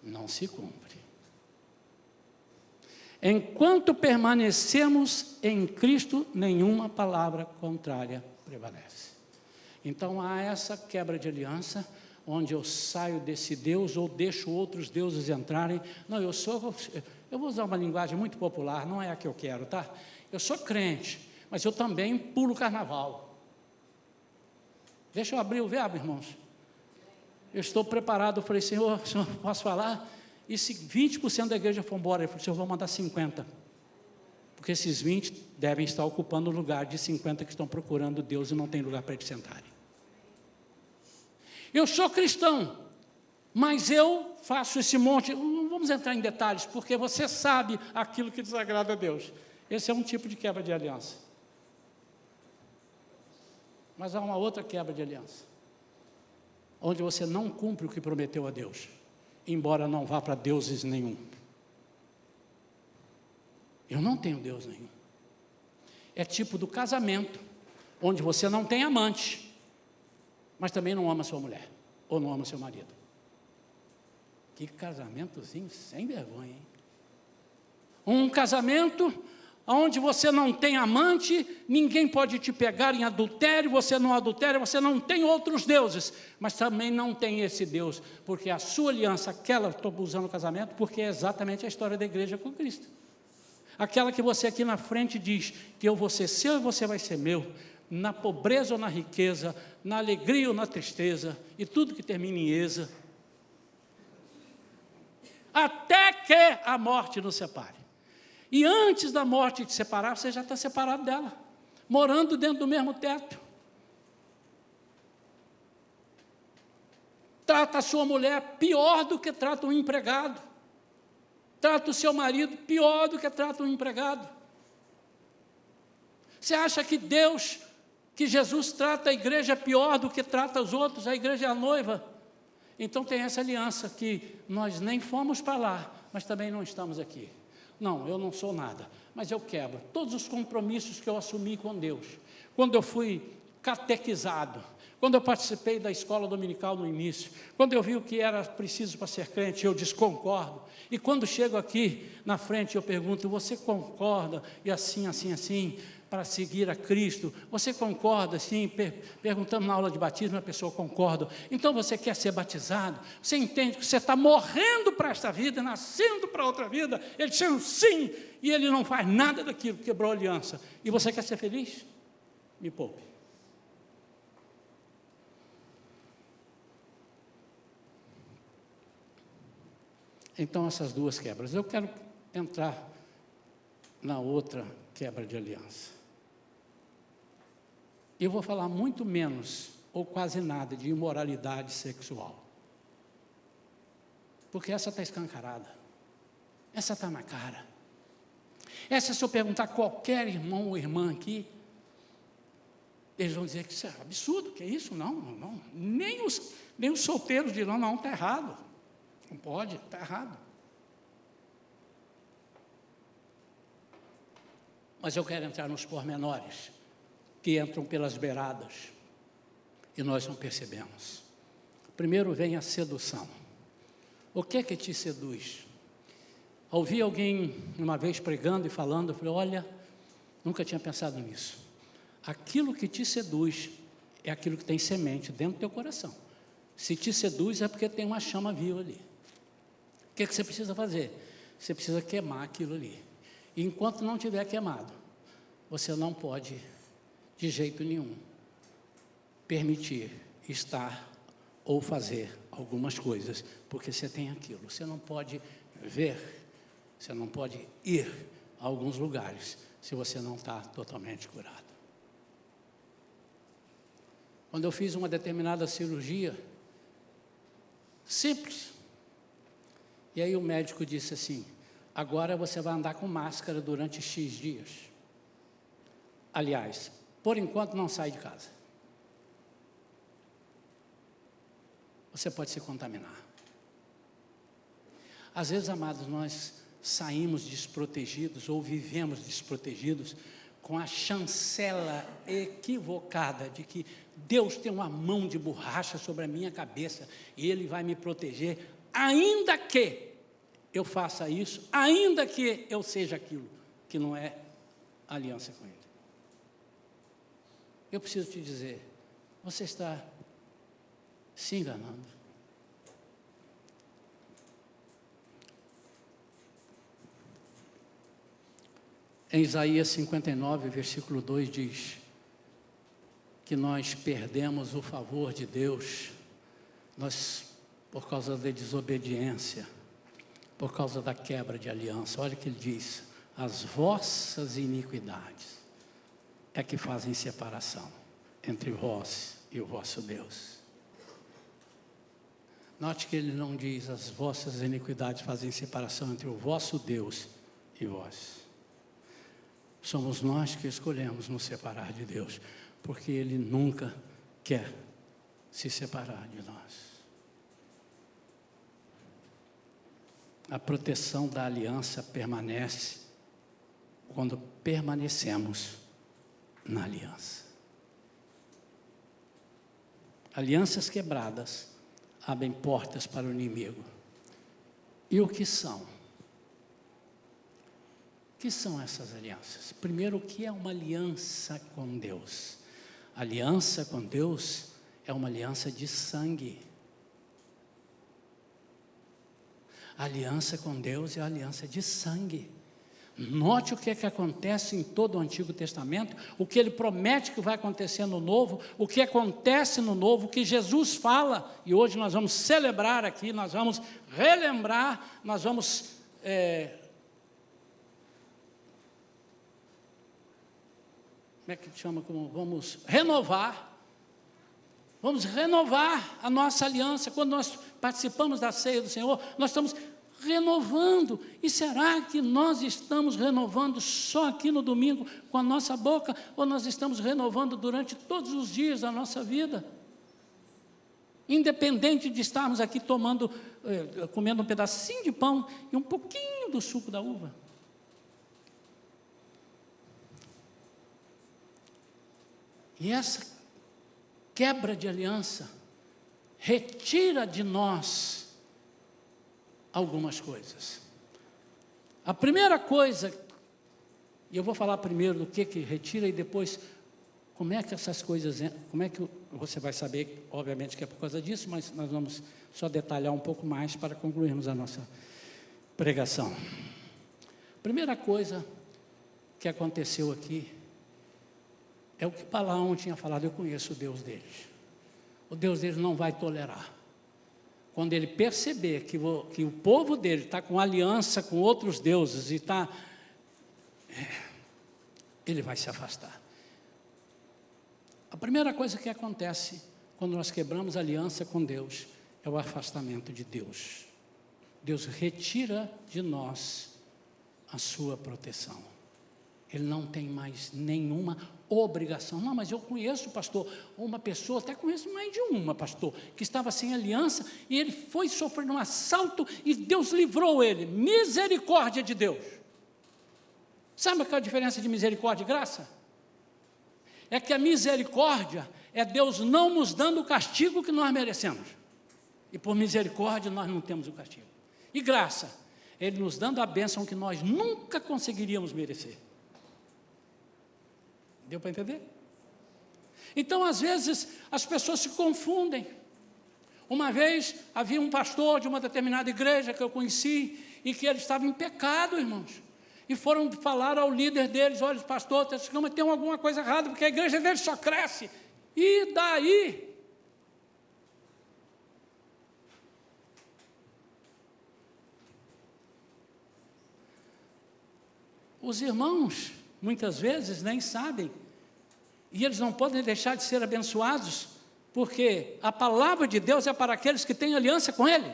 não se cumpre. Enquanto permanecemos em Cristo, nenhuma palavra contrária prevalece. Então, há essa quebra de aliança, onde eu saio desse Deus ou deixo outros deuses entrarem. Não, eu vou usar uma linguagem muito popular, não é a que eu quero, tá? Eu sou crente, mas eu também pulo carnaval. Deixa eu abrir o verbo, irmãos. Eu estou preparado, eu falei, Senhor, posso falar? E se 20% da igreja for embora, eu falei, Senhor, eu vou mandar 50. Porque esses 20 devem estar ocupando o lugar de 50 que estão procurando Deus e não tem lugar para eles sentarem. Eu sou cristão, mas eu faço esse monte, não vamos entrar em detalhes, porque você sabe aquilo que desagrada a Deus. Esse é um tipo de quebra de aliança. Mas há uma outra quebra de aliança, onde você não cumpre o que prometeu a Deus, embora não vá para deuses nenhum. Eu não tenho Deus nenhum. É tipo do casamento, onde você não tem amante, mas também não ama sua mulher, ou não ama seu marido. Que casamentozinho sem vergonha, hein? Um casamento onde você não tem amante, ninguém pode te pegar em adultério, você não adultera, você não tem outros deuses, mas também não tem esse Deus, porque a sua aliança, aquela, estou usando o casamento, porque é exatamente a história da igreja com Cristo. Aquela que você aqui na frente diz, que eu vou ser seu e você vai ser meu, na pobreza ou na riqueza, na alegria ou na tristeza, e tudo que termina em eza, até que a morte nos separe. E antes da morte te separar, você já está separado dela, morando dentro do mesmo teto. Trata a sua mulher pior do que trata um empregado. Trata o seu marido pior do que trata um empregado. Você acha que Jesus trata a igreja pior do que trata os outros? A igreja é a noiva. Então tem essa aliança que nós nem fomos para lá, mas também não estamos aqui. Não, eu não sou nada, mas eu quebro todos os compromissos que eu assumi com Deus. Quando eu fui catequizado, quando eu participei da escola dominical no início, quando eu vi o que era preciso para ser crente, eu desconcordo. E quando chego aqui na frente, eu pergunto, você concorda? E assim, para seguir a Cristo, você concorda? Assim, perguntando na aula de batismo, a pessoa concorda. Então você quer ser batizado? Você entende que você está morrendo para esta vida, nascendo para outra vida? Ele diz sim, e ele não faz nada daquilo, quebrou a aliança. E você quer ser feliz? Me poupe. Então, essas duas quebras. Eu quero entrar na outra quebra de aliança. Eu vou falar muito menos ou quase nada, de imoralidade sexual. Porque essa está escancarada. Essa está na cara. Essa, se eu perguntar a qualquer irmão ou irmã aqui, eles vão dizer que isso é absurdo, que é isso? Não. Nem os solteiros dirão, não, está errado. Não pode, está errado. Mas eu quero entrar nos pormenores, que entram pelas beiradas, e nós não percebemos. Primeiro vem a sedução. O que é que te seduz? Ouvi alguém uma vez pregando e falando, eu falei, olha, nunca tinha pensado nisso. Aquilo que te seduz é aquilo que tem semente dentro do teu coração. Se te seduz é porque tem uma chama viva ali. O que é que você precisa fazer? Você precisa queimar aquilo ali. E enquanto não tiver queimado, você não pode, de jeito nenhum, permitir estar ou fazer algumas coisas, porque você tem aquilo. Você não pode ver, você não pode ir a alguns lugares, se você não está totalmente curado. Quando eu fiz uma determinada cirurgia, simples, e aí o médico disse assim, agora você vai andar com máscara durante X dias. Aliás, por enquanto não sai de casa. Você pode se contaminar. Às vezes, amados, nós saímos desprotegidos ou vivemos desprotegidos com a chancela equivocada de que Deus tem uma mão de borracha sobre a minha cabeça e Ele vai me proteger, ainda que eu faça isso, ainda que eu seja aquilo que não é aliança com Ele. Eu preciso te dizer, você está se enganando. Em Isaías 59, versículo 2 diz que nós perdemos o favor de Deus, por causa da desobediência, por causa da quebra de aliança. Olha o que ele diz, as vossas iniquidades é que fazem separação entre vós e o vosso Deus. Note que ele não diz, as vossas iniquidades fazem separação entre o vosso Deus e vós. Somos nós que escolhemos nos separar de Deus, porque Ele nunca quer se separar de nós. A proteção da aliança permanece quando permanecemos na aliança. Alianças quebradas abrem portas para o inimigo. E o que são? O que são essas alianças? Primeiro, o que é uma aliança com Deus? Aliança com Deus é uma aliança de sangue. A aliança com Deus é a aliança de sangue. Note o que é que acontece em todo o Antigo Testamento, o que ele promete que vai acontecer no Novo, o que acontece no Novo, o que Jesus fala, e hoje nós vamos celebrar aqui, nós vamos relembrar, nós vamos como é que chama? Vamos renovar a nossa aliança. Quando nós participamos da ceia do Senhor, nós estamos renovando. E será que nós estamos renovando só aqui no domingo com a nossa boca, ou nós estamos renovando durante todos os dias da nossa vida? Independente de estarmos aqui comendo um pedacinho de pão e um pouquinho do suco da uva. E essa quebra de aliança retira de nós algumas coisas. A primeira coisa, e eu vou falar primeiro do que retira e depois como é que essas coisas, como é que você vai saber, obviamente que é por causa disso, mas nós vamos só detalhar um pouco mais para concluirmos a nossa pregação. Primeira coisa que aconteceu aqui é o que Balaão tinha falado, eu conheço o Deus deles. O Deus deles não vai tolerar. Quando ele perceber que o povo dele está com aliança com outros deuses e ele vai se afastar. A primeira coisa que acontece quando nós quebramos aliança com Deus, é o afastamento de Deus. Deus retira de nós a sua proteção. Ele não tem mais nenhuma obrigação. Não, mas eu conheço, pastor, uma pessoa, até conheço mais de uma, pastor, que estava sem aliança e ele foi sofrer um assalto e Deus livrou ele. Misericórdia de Deus. Sabe qual é a diferença de misericórdia e graça? É que a misericórdia é Deus não nos dando o castigo que nós merecemos. E por misericórdia nós não temos o castigo. E graça, Ele nos dando a bênção que nós nunca conseguiríamos merecer. Deu para entender? Então, às vezes, as pessoas se confundem. Uma vez, havia um pastor de uma determinada igreja que eu conheci, e que ele estava em pecado, irmãos. E foram falar ao líder deles: olha, pastor, tem alguma coisa errada, porque a igreja deles só cresce. E daí? Os irmãos, muitas vezes, nem sabem, e eles não podem deixar de ser abençoados, porque a palavra de Deus é para aqueles que têm aliança com Ele.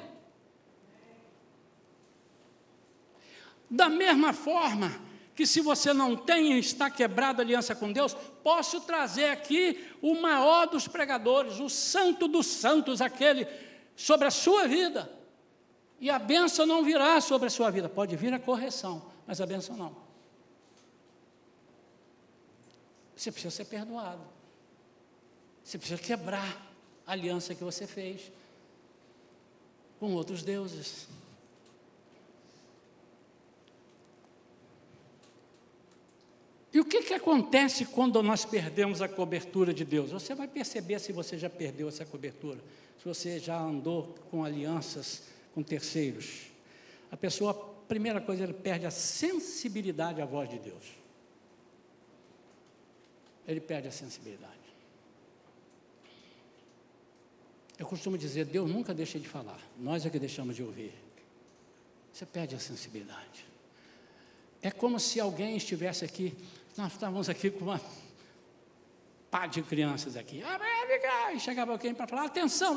Da mesma forma que, se você não tem, está quebrado a aliança com Deus, posso trazer aqui o maior dos pregadores, o santo dos santos, aquele sobre a sua vida, e a bênção não virá sobre a sua vida. Pode vir a correção, mas a bênção não. Você precisa ser perdoado. Você precisa quebrar a aliança que você fez com outros deuses. E o que acontece quando nós perdemos a cobertura de Deus? Você vai perceber se você já perdeu essa cobertura, se você já andou com alianças com terceiros. A pessoa, a primeira coisa, ele perde a sensibilidade à voz de Deus. Ele perde a sensibilidade. Eu costumo dizer, Deus nunca deixa de falar, nós é que deixamos de ouvir. Você perde a sensibilidade. É como se alguém estivesse aqui, nós estávamos aqui com uma pá de crianças aqui, e chegava alguém para falar, atenção,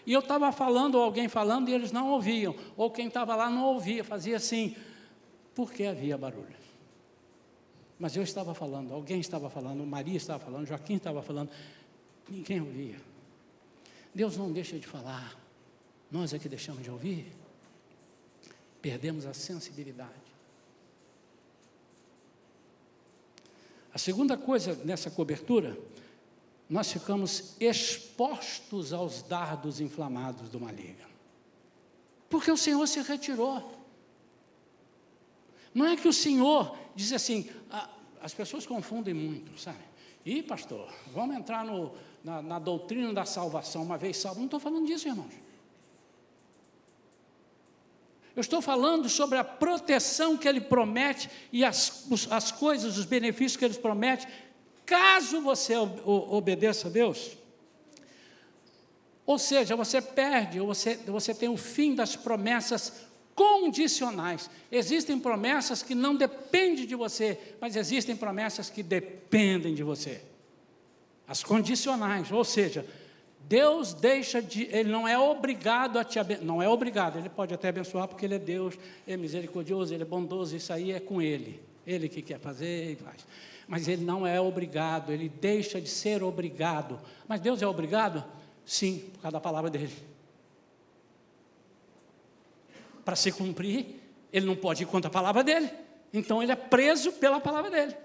e eu estava falando, ou alguém falando, e eles não ouviam, ou quem estava lá não ouvia, fazia assim, porque havia barulho. Mas eu estava falando, alguém estava falando, Maria estava falando, Joaquim estava falando, ninguém ouvia. Deus não deixa de falar, nós é que deixamos de ouvir. Perdemos a sensibilidade. A segunda coisa nessa cobertura, nós ficamos expostos aos dardos inflamados do maligno. Porque o Senhor se retirou. Não é que o Senhor diz assim, as pessoas confundem muito, sabe? Ih, pastor, vamos entrar na doutrina da salvação, uma vez salvo. Não estou falando disso, irmãos. Eu estou falando sobre a proteção que Ele promete e as coisas, os benefícios que Ele promete, caso você obedeça a Deus. Ou seja, você perde, ou você tem o fim das promessas condicionais. Existem promessas que não dependem de você, mas existem promessas que dependem de você. As condicionais, ou seja, Deus Ele não é obrigado a te abençoar, não é obrigado, Ele pode até abençoar porque Ele é Deus, é misericordioso, Ele é bondoso, isso aí é com Ele que quer fazer e faz. Mas Ele não é obrigado, Ele deixa de ser obrigado. Mas Deus é obrigado? Sim, por causa da palavra dEle. Para se cumprir, Ele não pode ir contra a palavra dEle, então Ele é preso pela palavra dEle.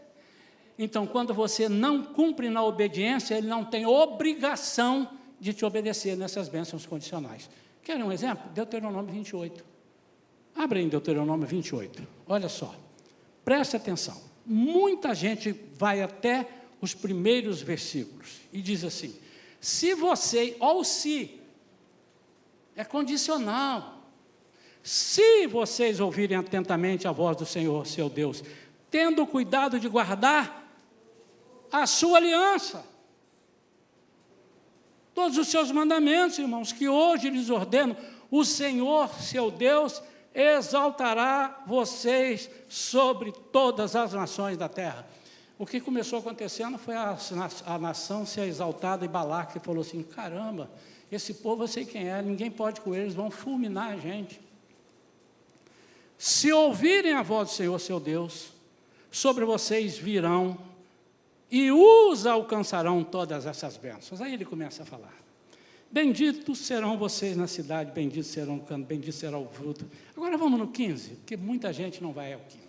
Então, quando você não cumpre na obediência, Ele não tem obrigação de te obedecer nessas bênçãos condicionais. Querem um exemplo? Deuteronômio 28. Abre em Deuteronômio 28. Olha só, preste atenção. Muita gente vai até os primeiros versículos e diz assim, se você, ou se, é condicional. Se vocês ouvirem atentamente a voz do Senhor, seu Deus, tendo cuidado de guardar a sua aliança, todos os seus mandamentos, irmãos, que hoje lhes ordeno, o Senhor, seu Deus, exaltará vocês sobre todas as nações da terra. O que começou acontecendo foi a nação ser exaltada, e Balaque falou assim, caramba, esse povo eu sei quem é, ninguém pode com eles, vão fulminar a gente. Se ouvirem a voz do Senhor, seu Deus, sobre vocês virão e os alcançarão todas essas bênçãos. Aí ele começa a falar. Benditos serão vocês na cidade, bendito serão o canto, bendito será o fruto. Agora vamos no 15, porque muita gente não vai ao 15.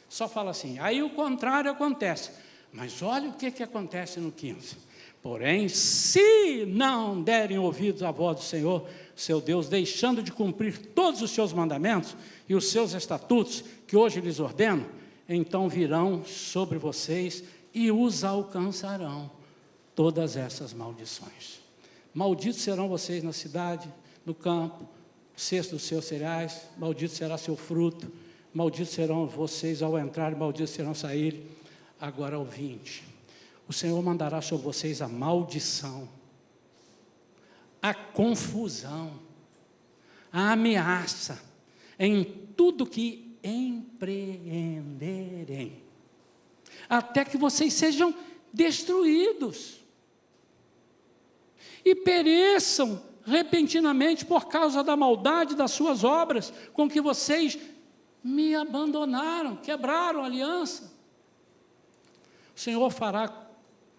Só fala assim, aí o contrário acontece. Mas olha o que acontece no 15. Porém, se não derem ouvidos à voz do Senhor, seu Deus, deixando de cumprir todos os seus mandamentos e os seus estatutos, que hoje lhes ordeno, então virão sobre vocês e os alcançarão todas essas maldições. Malditos serão vocês na cidade, no campo, cesto dos seus cereais, maldito será seu fruto, malditos serão vocês ao entrar, malditos serão sair. Agora o 20. O Senhor mandará sobre vocês a maldição, a confusão, a ameaça, em tudo que empreenderem, até que vocês sejam destruídos e pereçam repentinamente por causa da maldade das suas obras, com que vocês me abandonaram, quebraram a aliança. O Senhor fará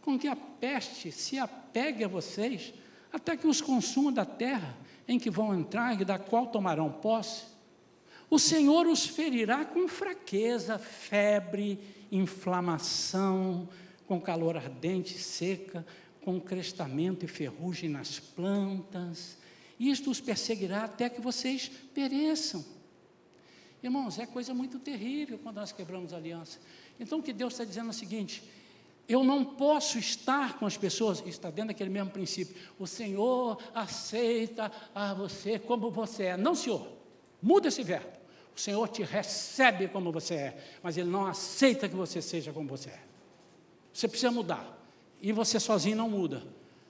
com que a peste se apegue a vocês, até que os consuma da terra em que vão entrar e da qual tomarão posse. O Senhor os ferirá com fraqueza, febre, inflamação, com calor ardente e seca, com crestamento e ferrugem nas plantas. Isto os perseguirá até que vocês pereçam. Irmãos, é coisa muito terrível quando nós quebramos a aliança. Então o que Deus está dizendo é o seguinte: eu não posso estar com as pessoas, está dentro daquele mesmo princípio, o Senhor aceita a você como você é. Não, Senhor, muda esse verbo. O Senhor te recebe como você é, mas Ele não aceita que você seja como você é. Você precisa mudar, e você sozinho não muda,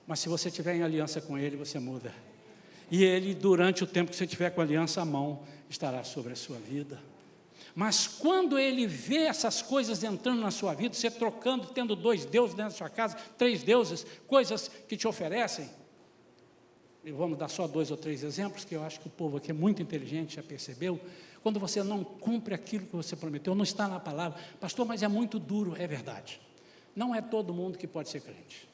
mas se você estiver em aliança com Ele, você muda. E Ele, durante o tempo que você estiver com a aliança à mão, estará sobre a sua vida. Mas quando Ele vê essas coisas entrando na sua vida, você trocando, tendo 2 deuses dentro da sua casa, 3 deuses, coisas que te oferecem, e vamos dar só 2 ou 3 exemplos, que eu acho que o povo aqui é muito inteligente, já percebeu. Quando você não cumpre aquilo que você prometeu, não está na palavra, pastor, mas é muito duro, é verdade. Não é todo mundo que pode ser crente,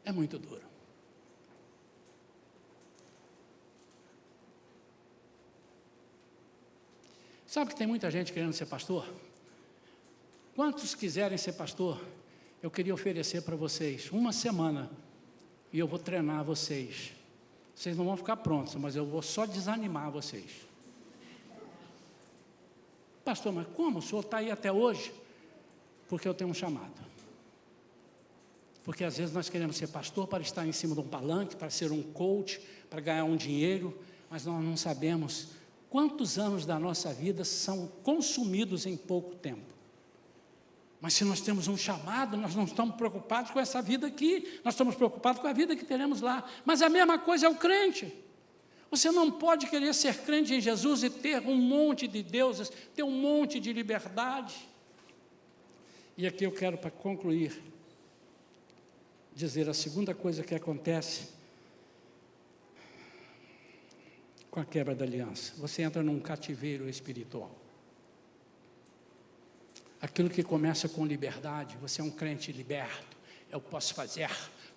é muito duro. Sabe que tem muita gente querendo ser pastor? Quantos quiserem ser pastor? Eu queria oferecer para vocês 1 semana, e eu vou treinar vocês. Vocês não vão ficar prontos, mas eu vou só desanimar vocês. Pastor, mas como? O senhor está aí até hoje? Porque eu tenho um chamado. Porque às vezes nós queremos ser pastor para estar em cima de um palanque, para ser um coach, para ganhar um dinheiro, mas nós não sabemos quantos anos da nossa vida são consumidos em pouco tempo. Mas se nós temos um chamado, nós não estamos preocupados com essa vida aqui, nós estamos preocupados com a vida que teremos lá. Mas a mesma coisa é o crente. Você não pode querer ser crente em Jesus e ter um monte de deuses, ter um monte de liberdade. E aqui eu quero, para concluir, dizer a segunda coisa que acontece com a quebra da aliança. Você entra num cativeiro espiritual. Aquilo que começa com liberdade, você é um crente liberto, eu posso fazer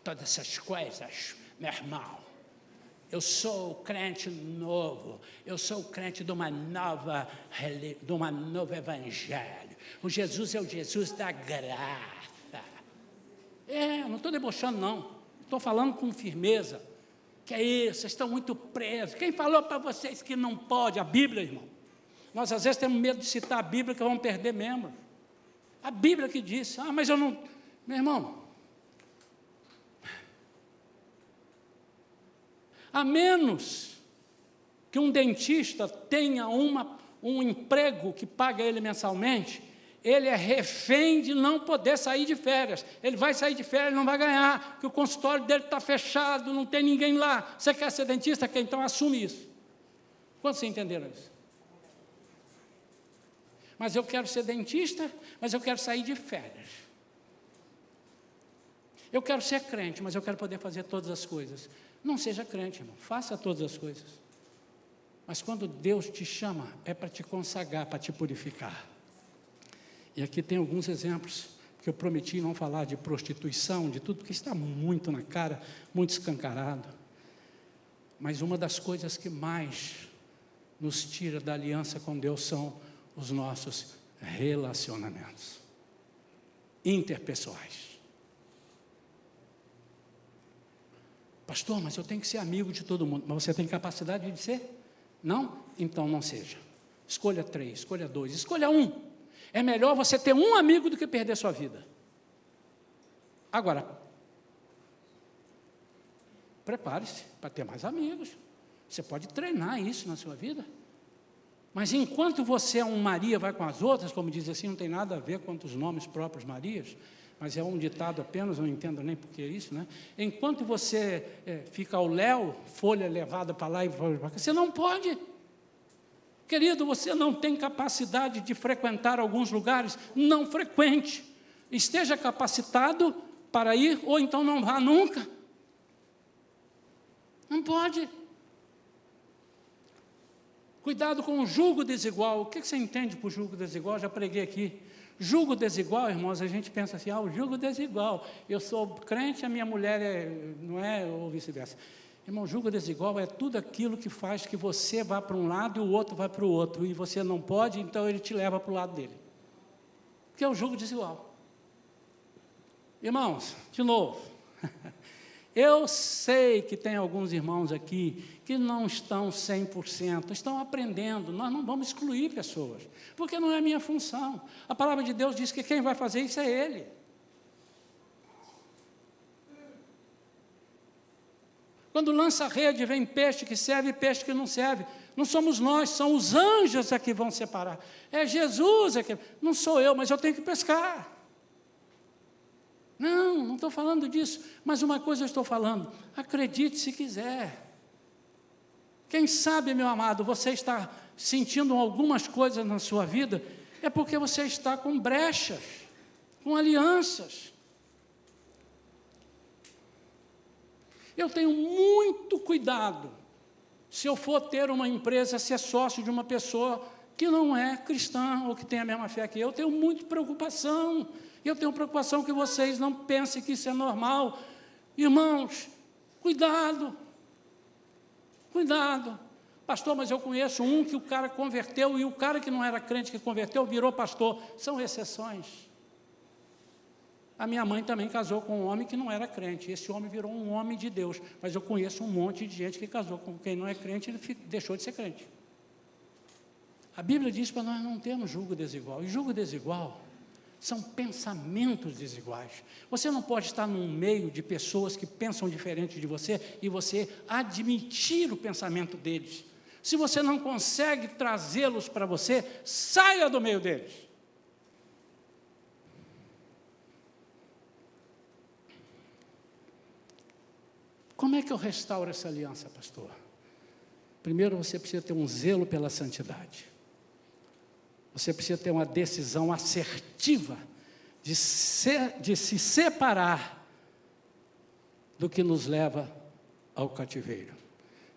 todas essas coisas, meu irmão. Eu sou crente novo, eu sou crente de um novo evangelho. O Jesus é o Jesus da graça. Não estou debochando não, estou falando com firmeza. Que é isso, vocês estão muito presos. Quem falou para vocês que não pode? A Bíblia, irmão. Nós às vezes temos medo de citar a Bíblia, que vamos perder membro. A Bíblia que diz, mas eu não... Meu irmão, a menos que um dentista tenha um emprego que paga ele mensalmente, ele é refém de não poder sair de férias. Ele vai sair de férias, ele não vai ganhar, porque o consultório dele está fechado, não tem ninguém lá. Você quer ser dentista? Então assume isso. Quantos entenderam isso? mas eu quero ser dentista, mas eu quero sair de férias. Eu quero ser crente, mas eu quero poder fazer todas as coisas. Não seja crente, irmão, faça todas as coisas. Mas quando Deus te chama, é para te consagrar, para te purificar. E aqui tem alguns exemplos, que eu prometi não falar de prostituição, de tudo, porque está muito na cara, muito escancarado. Mas uma das coisas que mais nos tira da aliança com Deus são os nossos relacionamentos interpessoais. Pastor, mas eu tenho que ser amigo de todo mundo. Mas você tem capacidade de ser? Não? Então não seja. Escolha 3, escolha 2, escolha 1. É melhor você ter um amigo do que perder sua vida. Agora, prepare-se para ter mais amigos. Você pode treinar isso na sua vida. Mas enquanto você é um Maria, vai com as outras, como diz assim, não tem nada a ver com os nomes próprios Marias, mas é um ditado apenas, não entendo nem por que isso, né? Enquanto você fica ao léu, folha levada para lá e para cá, você não pode. Querido, você não tem capacidade de frequentar alguns lugares, não frequente. Esteja capacitado para ir, ou então não vá nunca. Não pode. Cuidado com o julgo desigual. O que você entende por julgo desigual? Já preguei aqui. Julgo desigual, irmãos, a gente pensa assim, o julgo desigual. Eu sou crente, a minha mulher não é, ou vice-versa. Irmão, julgo desigual é tudo aquilo que faz que você vá para um lado e o outro vai para o outro. E você não pode, então ele te leva para o lado dele. Que é o julgo desigual. Irmãos, de novo, eu sei que tem alguns irmãos aqui que não estão 100%, estão aprendendo. Nós não vamos excluir pessoas, porque não é minha função. A palavra de Deus diz que quem vai fazer isso é Ele. Quando lança a rede, vem peixe que serve e peixe que não serve. Não somos nós, são os anjos é que vão separar. É Jesus, não sou eu, mas eu tenho que pescar. Não estou falando disso, mas uma coisa eu estou falando, acredite se quiser. Quem sabe, meu amado, você está sentindo algumas coisas na sua vida, é porque você está com brechas, com alianças. Eu tenho muito cuidado, se eu for ter uma empresa, ser sócio de uma pessoa que não é cristã, ou que tem a mesma fé que eu tenho muita preocupação. Eu tenho preocupação que vocês não pensem que isso é normal. Irmãos, cuidado. Cuidado. Pastor, mas eu conheço um que o cara converteu, e o cara que não era crente que converteu, virou pastor. São exceções. A minha mãe também casou com um homem que não era crente. Esse homem virou um homem de Deus. Mas eu conheço um monte de gente que casou com quem não é crente, ele deixou de ser crente. A Bíblia diz para nós não termos julgo desigual. E julgo desigual são pensamentos desiguais. Você não pode estar num meio de pessoas que pensam diferente de você e você admitir o pensamento deles. Se você não consegue trazê-los para você, saia do meio deles. Como é que eu restauro essa aliança, pastor? Primeiro, você precisa ter um zelo pela santidade. Você precisa ter uma decisão assertiva de se separar do que nos leva ao cativeiro.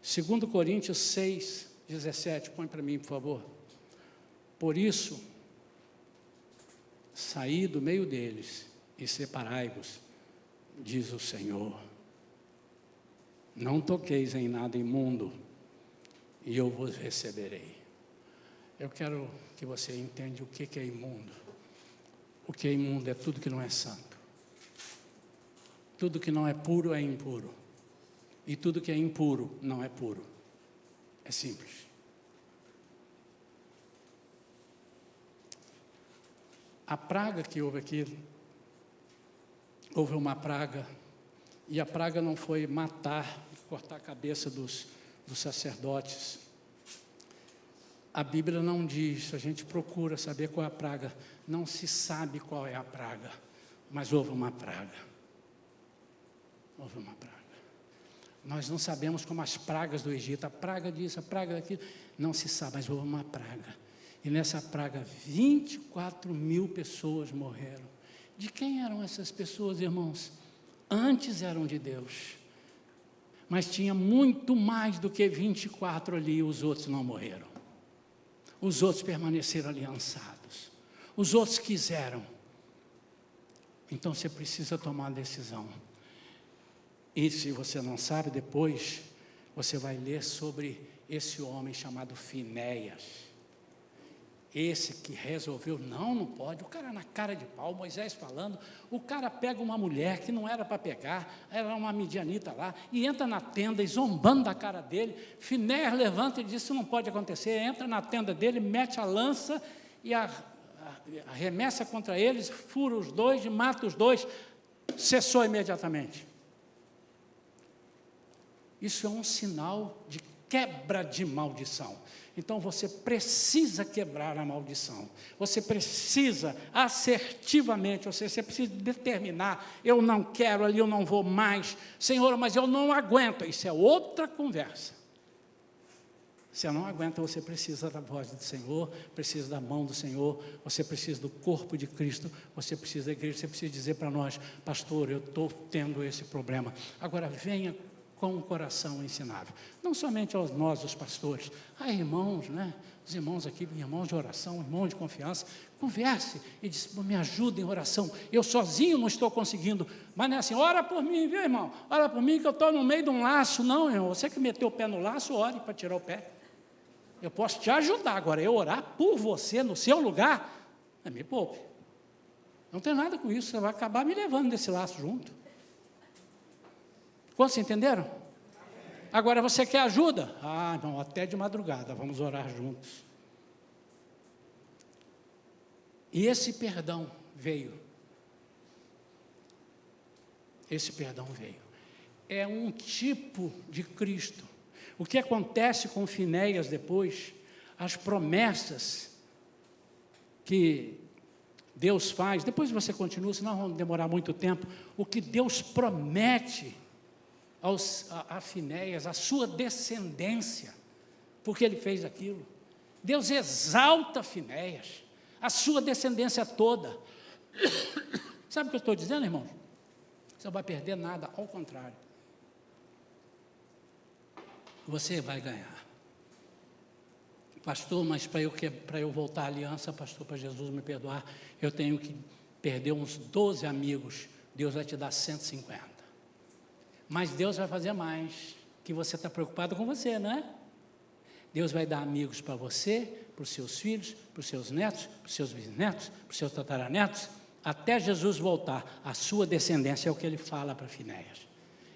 2 Coríntios 6, 17, põe para mim, por favor. Por isso, saí do meio deles e separai-vos, diz o Senhor. Não toqueis em nada imundo, e eu vos receberei. Eu quero que você entenda o que é imundo. O que é imundo é tudo que não é santo. Tudo que não é puro é impuro. E tudo que é impuro não é puro. É simples. A praga que houve aqui, houve uma praga, e a praga não foi matar, cortar a cabeça dos sacerdotes. A Bíblia não diz, a gente procura saber qual é a praga, não se sabe qual é a praga, mas houve uma praga. Houve uma praga. Nós não sabemos como as pragas do Egito, a praga disso, a praga daquilo, não se sabe, mas houve uma praga. E nessa praga, 24 mil pessoas morreram. De quem eram essas pessoas, irmãos? Antes eram de Deus. Mas tinha muito mais do que 24 ali, os outros não morreram. Os outros permaneceram aliançados. Os outros quiseram. Então você precisa tomar uma decisão. E se você não sabe, depois você vai ler sobre esse homem chamado Finéias. Esse que resolveu, não pode, o cara na cara de pau, Moisés falando, o cara pega uma mulher que não era para pegar, era uma midianita lá, e entra na tenda e zombando da cara dele. Finéias levanta e diz, isso não pode acontecer, entra na tenda dele, mete a lança e arremessa contra eles, fura os dois e mata os dois, cessou imediatamente. Isso é um sinal de quebra de maldição. Então você precisa quebrar a maldição, você precisa assertivamente, ou seja, você precisa determinar, eu não quero ali, eu não vou mais, Senhor, mas eu não aguento, isso é outra conversa. Você não aguenta, você precisa da voz do Senhor, precisa da mão do Senhor, você precisa do corpo de Cristo, você precisa da igreja, você precisa dizer para nós, pastor, eu estou tendo esse problema, agora venha com o coração ensinável, não somente aos nós, os pastores, há irmãos, né? Os irmãos aqui, irmãos de oração, irmãos de confiança, converse e diz, me ajuda em oração, eu sozinho não estou conseguindo, mas não é assim, ora por mim, viu irmão, ora por mim que eu estou no meio de um laço, não irmão, você que meteu o pé no laço, ore para tirar o pé, eu posso te ajudar, agora eu orar por você no seu lugar, me poupe, não tem nada com isso, você vai acabar me levando desse laço junto. Quantos entenderam? Agora você quer ajuda? Não, até de madrugada, vamos orar juntos. E esse perdão veio. Esse perdão veio. É um tipo de Cristo. O que acontece com Finéias depois, as promessas que Deus faz, depois você continua, senão vamos demorar muito tempo, o que Deus promete a Finéias, a sua descendência, porque ele fez aquilo. Deus exalta Finéias, a sua descendência toda. Sabe o que eu estou dizendo, irmãos? Você não vai perder nada, ao contrário. Você vai ganhar. Pastor, mas para eu voltar à aliança, pastor, para Jesus me perdoar, eu tenho que perder uns 12 amigos. Deus vai te dar 150. Mas Deus vai fazer mais, que você está preocupado com você, não é? Deus vai dar amigos para você, para os seus filhos, para os seus netos, para os seus bisnetos, para os seus tataranetos, até Jesus voltar. A sua descendência é o que ele fala para Finéias.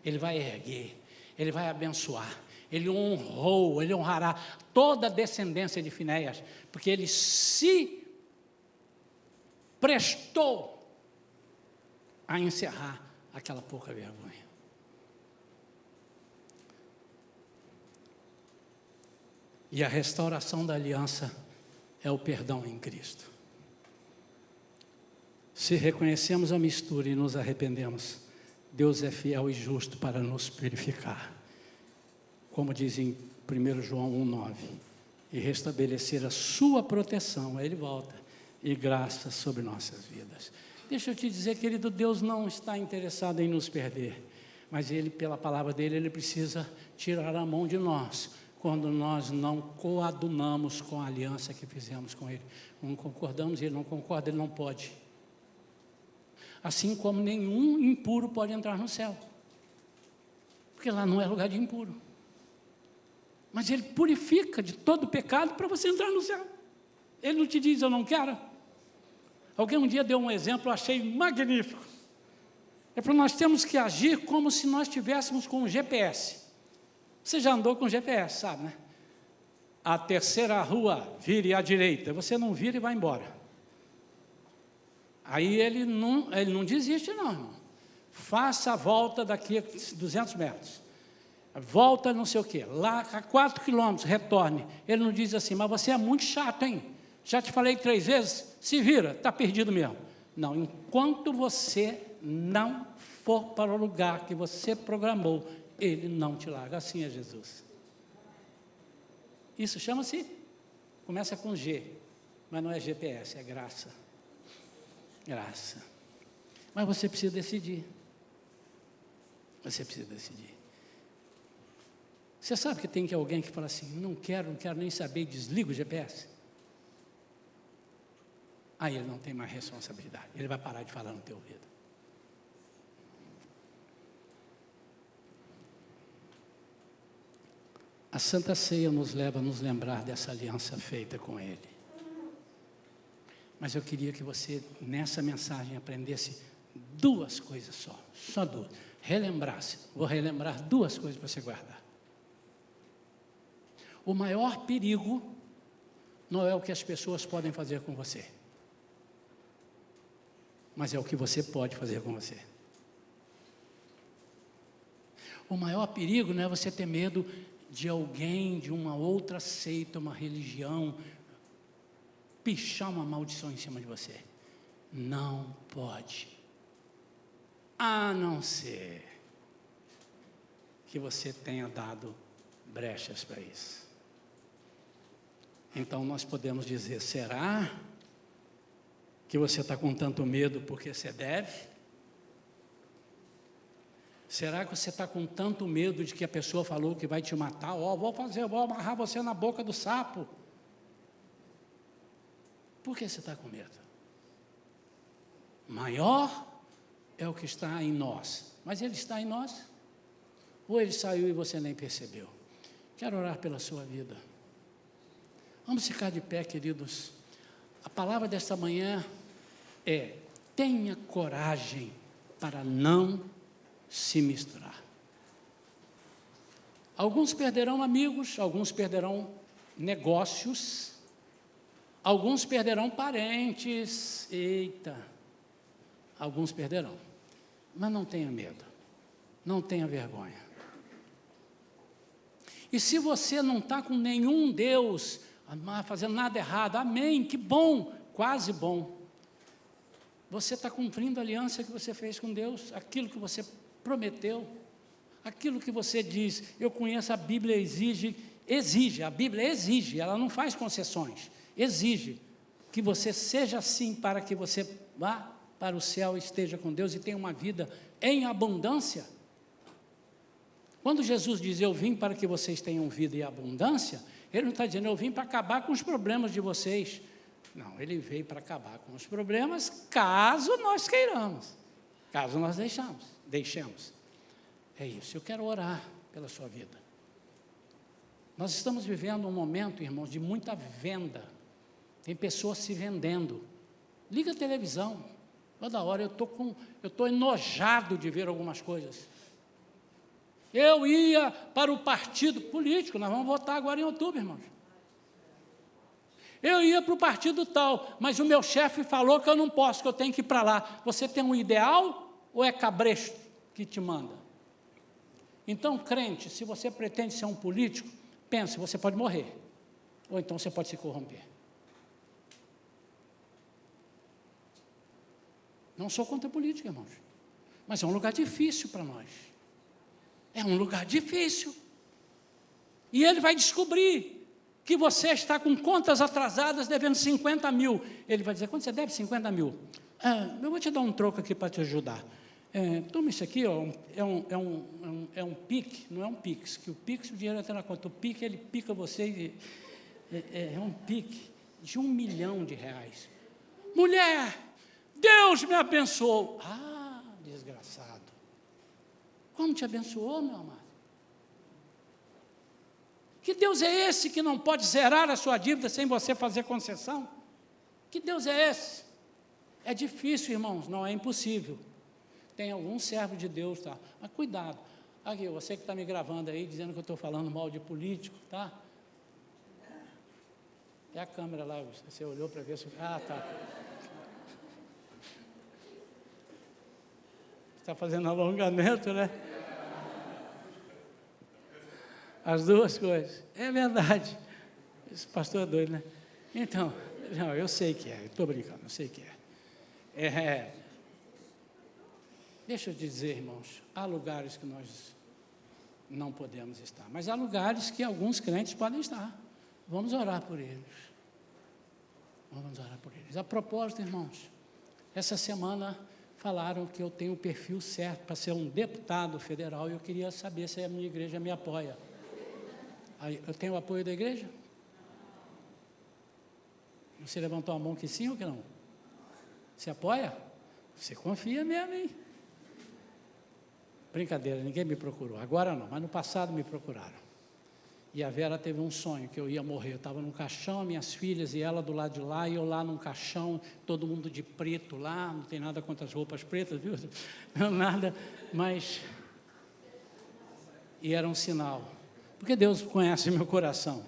Ele vai erguer, ele vai abençoar, ele honrou, ele honrará toda a descendência de Finéias, porque ele se prestou a encerrar aquela pouca vergonha. E a restauração da aliança é o perdão em Cristo. Se reconhecemos a mistura e nos arrependemos, Deus é fiel e justo para nos purificar. Como diz em 1 João 1,9, e restabelecer a sua proteção, Ele volta, e graça sobre nossas vidas. Deixa eu te dizer, querido, Deus não está interessado em nos perder, mas Ele, pela palavra dEle, Ele precisa tirar a mão de nós, quando nós não coadunamos com a aliança que fizemos com Ele. Não concordamos, Ele não concorda, Ele não pode. Assim como nenhum impuro pode entrar no céu, porque lá não é lugar de impuro. Mas Ele purifica de todo pecado para você entrar no céu. Ele não te diz, eu não quero. Alguém um dia deu um exemplo, eu achei magnífico. É para nós temos que agir como se nós estivéssemos com um GPS. Você já andou com GPS, sabe, né? A terceira rua, vire à direita. Você não vira e vai embora. Aí ele não desiste não, irmão. Faça a volta daqui a 200 metros. Volta não sei o quê. Lá a 4 quilômetros, retorne. Ele não diz assim, mas você é muito chato, hein? Já te falei 3 vezes, se vira, está perdido mesmo. Não, enquanto você não for para o lugar que você programou, Ele não te larga. Assim é Jesus. Isso chama-se, começa com G, Mas não é GPS, é graça. Graça. Mas você precisa decidir. Você precisa decidir. Você sabe que tem alguém que fala assim, não quero nem saber, desliga o GPS. Aí ele não tem mais responsabilidade. Ele vai parar de falar no teu ouvido. A Santa Ceia nos leva a nos lembrar dessa aliança feita com Ele. Mas eu queria que você, nessa mensagem, aprendesse duas coisas só duas. Relembrasse, vou relembrar duas coisas para você guardar. O maior perigo não é o que as pessoas podem fazer com você, mas é o que você pode fazer com você. O maior perigo não é você ter medo de alguém, de uma outra seita, uma religião, pichar uma maldição em cima de você. Não pode. A não ser que você tenha dado brechas para isso. Então nós podemos dizer, será que você está com tanto medo porque você deve? Será que você está com tanto medo de que a pessoa falou que vai te matar? Vou amarrar você na boca do sapo. Por que você está com medo? Maior é o que está em nós. Mas ele está em nós? Ou ele saiu e você nem percebeu? Quero orar pela sua vida. Vamos ficar de pé, queridos. A palavra desta manhã é: tenha coragem para não se misturar. Alguns perderão amigos, alguns perderão negócios, alguns perderão parentes, alguns perderão. Mas não tenha medo, não tenha vergonha. E se você não está com nenhum Deus, fazendo nada errado, amém, que bom, quase bom. Você está cumprindo a aliança que você fez com Deus, aquilo que você prometeu, aquilo que você diz. Eu conheço, a Bíblia exige, a Bíblia exige, ela não faz concessões, exige que você seja assim para que você vá para o céu, esteja com Deus e tenha uma vida em abundância. Quando Jesus diz, eu vim para que vocês tenham vida e abundância, ele não está dizendo, eu vim para acabar com os problemas de vocês. Não, ele veio para acabar com os problemas, caso nós queiramos, caso nós deixemos. É isso, eu quero orar pela sua vida. Nós estamos vivendo um momento, irmãos, de muita venda. Tem pessoas se vendendo. Liga a televisão, toda hora eu estou enojado de ver algumas coisas. Eu ia para o partido político, nós vamos votar agora em outubro, irmãos. Eu ia para o partido tal, mas o meu chefe falou que eu não posso, que eu tenho que ir para lá. Você tem um ideal ou é cabresto que te manda? Então, crente, se você pretende ser um político, pense, você pode morrer, ou então você pode se corromper. Não sou contra a política, irmãos, mas é um lugar difícil para nós. É um lugar difícil. E ele vai descobrir que você está com contas atrasadas devendo 50 mil. Ele vai dizer, quanto você deve? 50 mil. Eu vou te dar um troco aqui para te ajudar. Toma isso aqui, ó, é um PIC, não é um PIX, que o PIX o dinheiro entra na conta. O PIC, ele pica você, é um PIC de R$1 milhão. Mulher, Deus me abençoou. Desgraçado. Como te abençoou, meu amado? Que Deus é esse que não pode zerar a sua dívida sem você fazer concessão? Que Deus é esse? É difícil, irmãos, não é impossível. Tem algum servo de Deus, tá? Mas cuidado. Aqui, você que está me gravando aí, dizendo que eu estou falando mal de político, tá? É a câmera lá, você olhou para ver se... tá. Está fazendo alongamento, né? As duas coisas. É verdade. Esse pastor é doido, né? Então, não, eu sei que é, estou brincando, eu sei que é. Deixa eu dizer, irmãos, há lugares que nós não podemos estar, mas há lugares que alguns crentes podem estar. Vamos orar por eles. Vamos orar por eles. A propósito, irmãos, essa semana falaram que eu tenho o perfil certo para ser um deputado federal e eu queria saber se a minha igreja me apoia. Aí, eu tenho o apoio da igreja? Você levantou a mão que sim ou que não? Você apoia? Você confia mesmo, hein? Brincadeira, ninguém me procurou. Agora não, mas no passado me procuraram. E a Vera teve um sonho, que eu ia morrer. Eu estava num caixão, minhas filhas e ela do lado de lá, e eu lá num caixão, todo mundo de preto lá, não tem nada contra as roupas pretas, viu? Não, nada, mas... E era um sinal. Porque Deus conhece meu coração.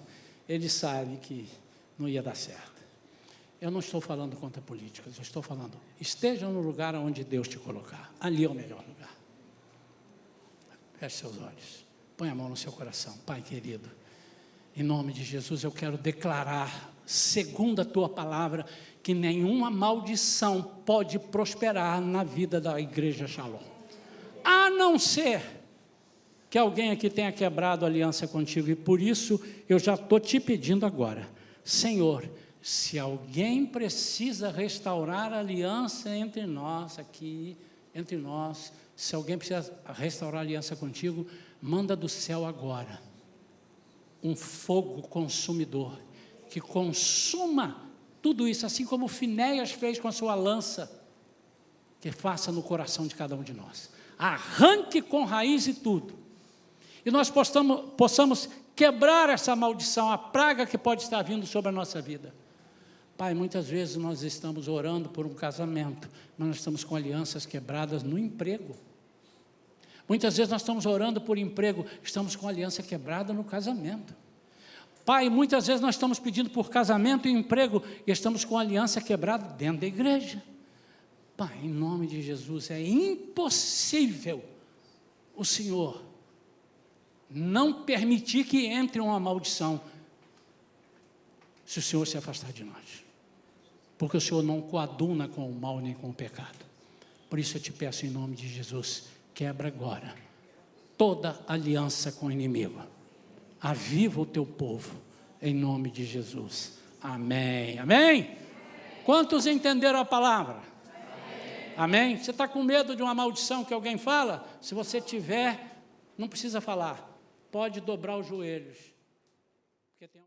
Ele sabe que não ia dar certo. Eu não estou falando contra políticas, eu estou falando, esteja no lugar onde Deus te colocar. Ali é o melhor lugar. Feche seus olhos. Põe a mão no seu coração. Pai querido, em nome de Jesus eu quero declarar, segundo a tua palavra, que nenhuma maldição pode prosperar na vida da igreja Shalom. A não ser que alguém aqui tenha quebrado a aliança contigo. E por isso eu já estou te pedindo agora, Senhor, se alguém precisa restaurar a aliança entre nós aqui, entre nós, se alguém precisa restaurar a aliança contigo, manda do céu agora um fogo consumidor, que consuma tudo isso, assim como Finéias fez com a sua lança, que faça no coração de cada um de nós, arranque com raiz e tudo, e nós possamos quebrar essa maldição, a praga que pode estar vindo sobre a nossa vida. Pai, muitas vezes nós estamos orando por um casamento, mas nós estamos com alianças quebradas no emprego. Muitas vezes nós estamos orando por emprego, estamos com aliança quebrada no casamento. Pai, muitas vezes nós estamos pedindo por casamento e emprego, e estamos com aliança quebrada dentro da igreja. Pai, em nome de Jesus, é impossível o Senhor não permitir que entre uma maldição, se o Senhor se afastar de nós. Porque o Senhor não coaduna com o mal nem com o pecado. Por isso eu te peço em nome de Jesus, quebra agora toda aliança com o inimigo. Aviva o teu povo, em nome de Jesus. Amém. Amém? Quantos entenderam a palavra? Amém? Você está com medo de uma maldição que alguém fala? Se você tiver, não precisa falar. Pode dobrar os joelhos. Porque tem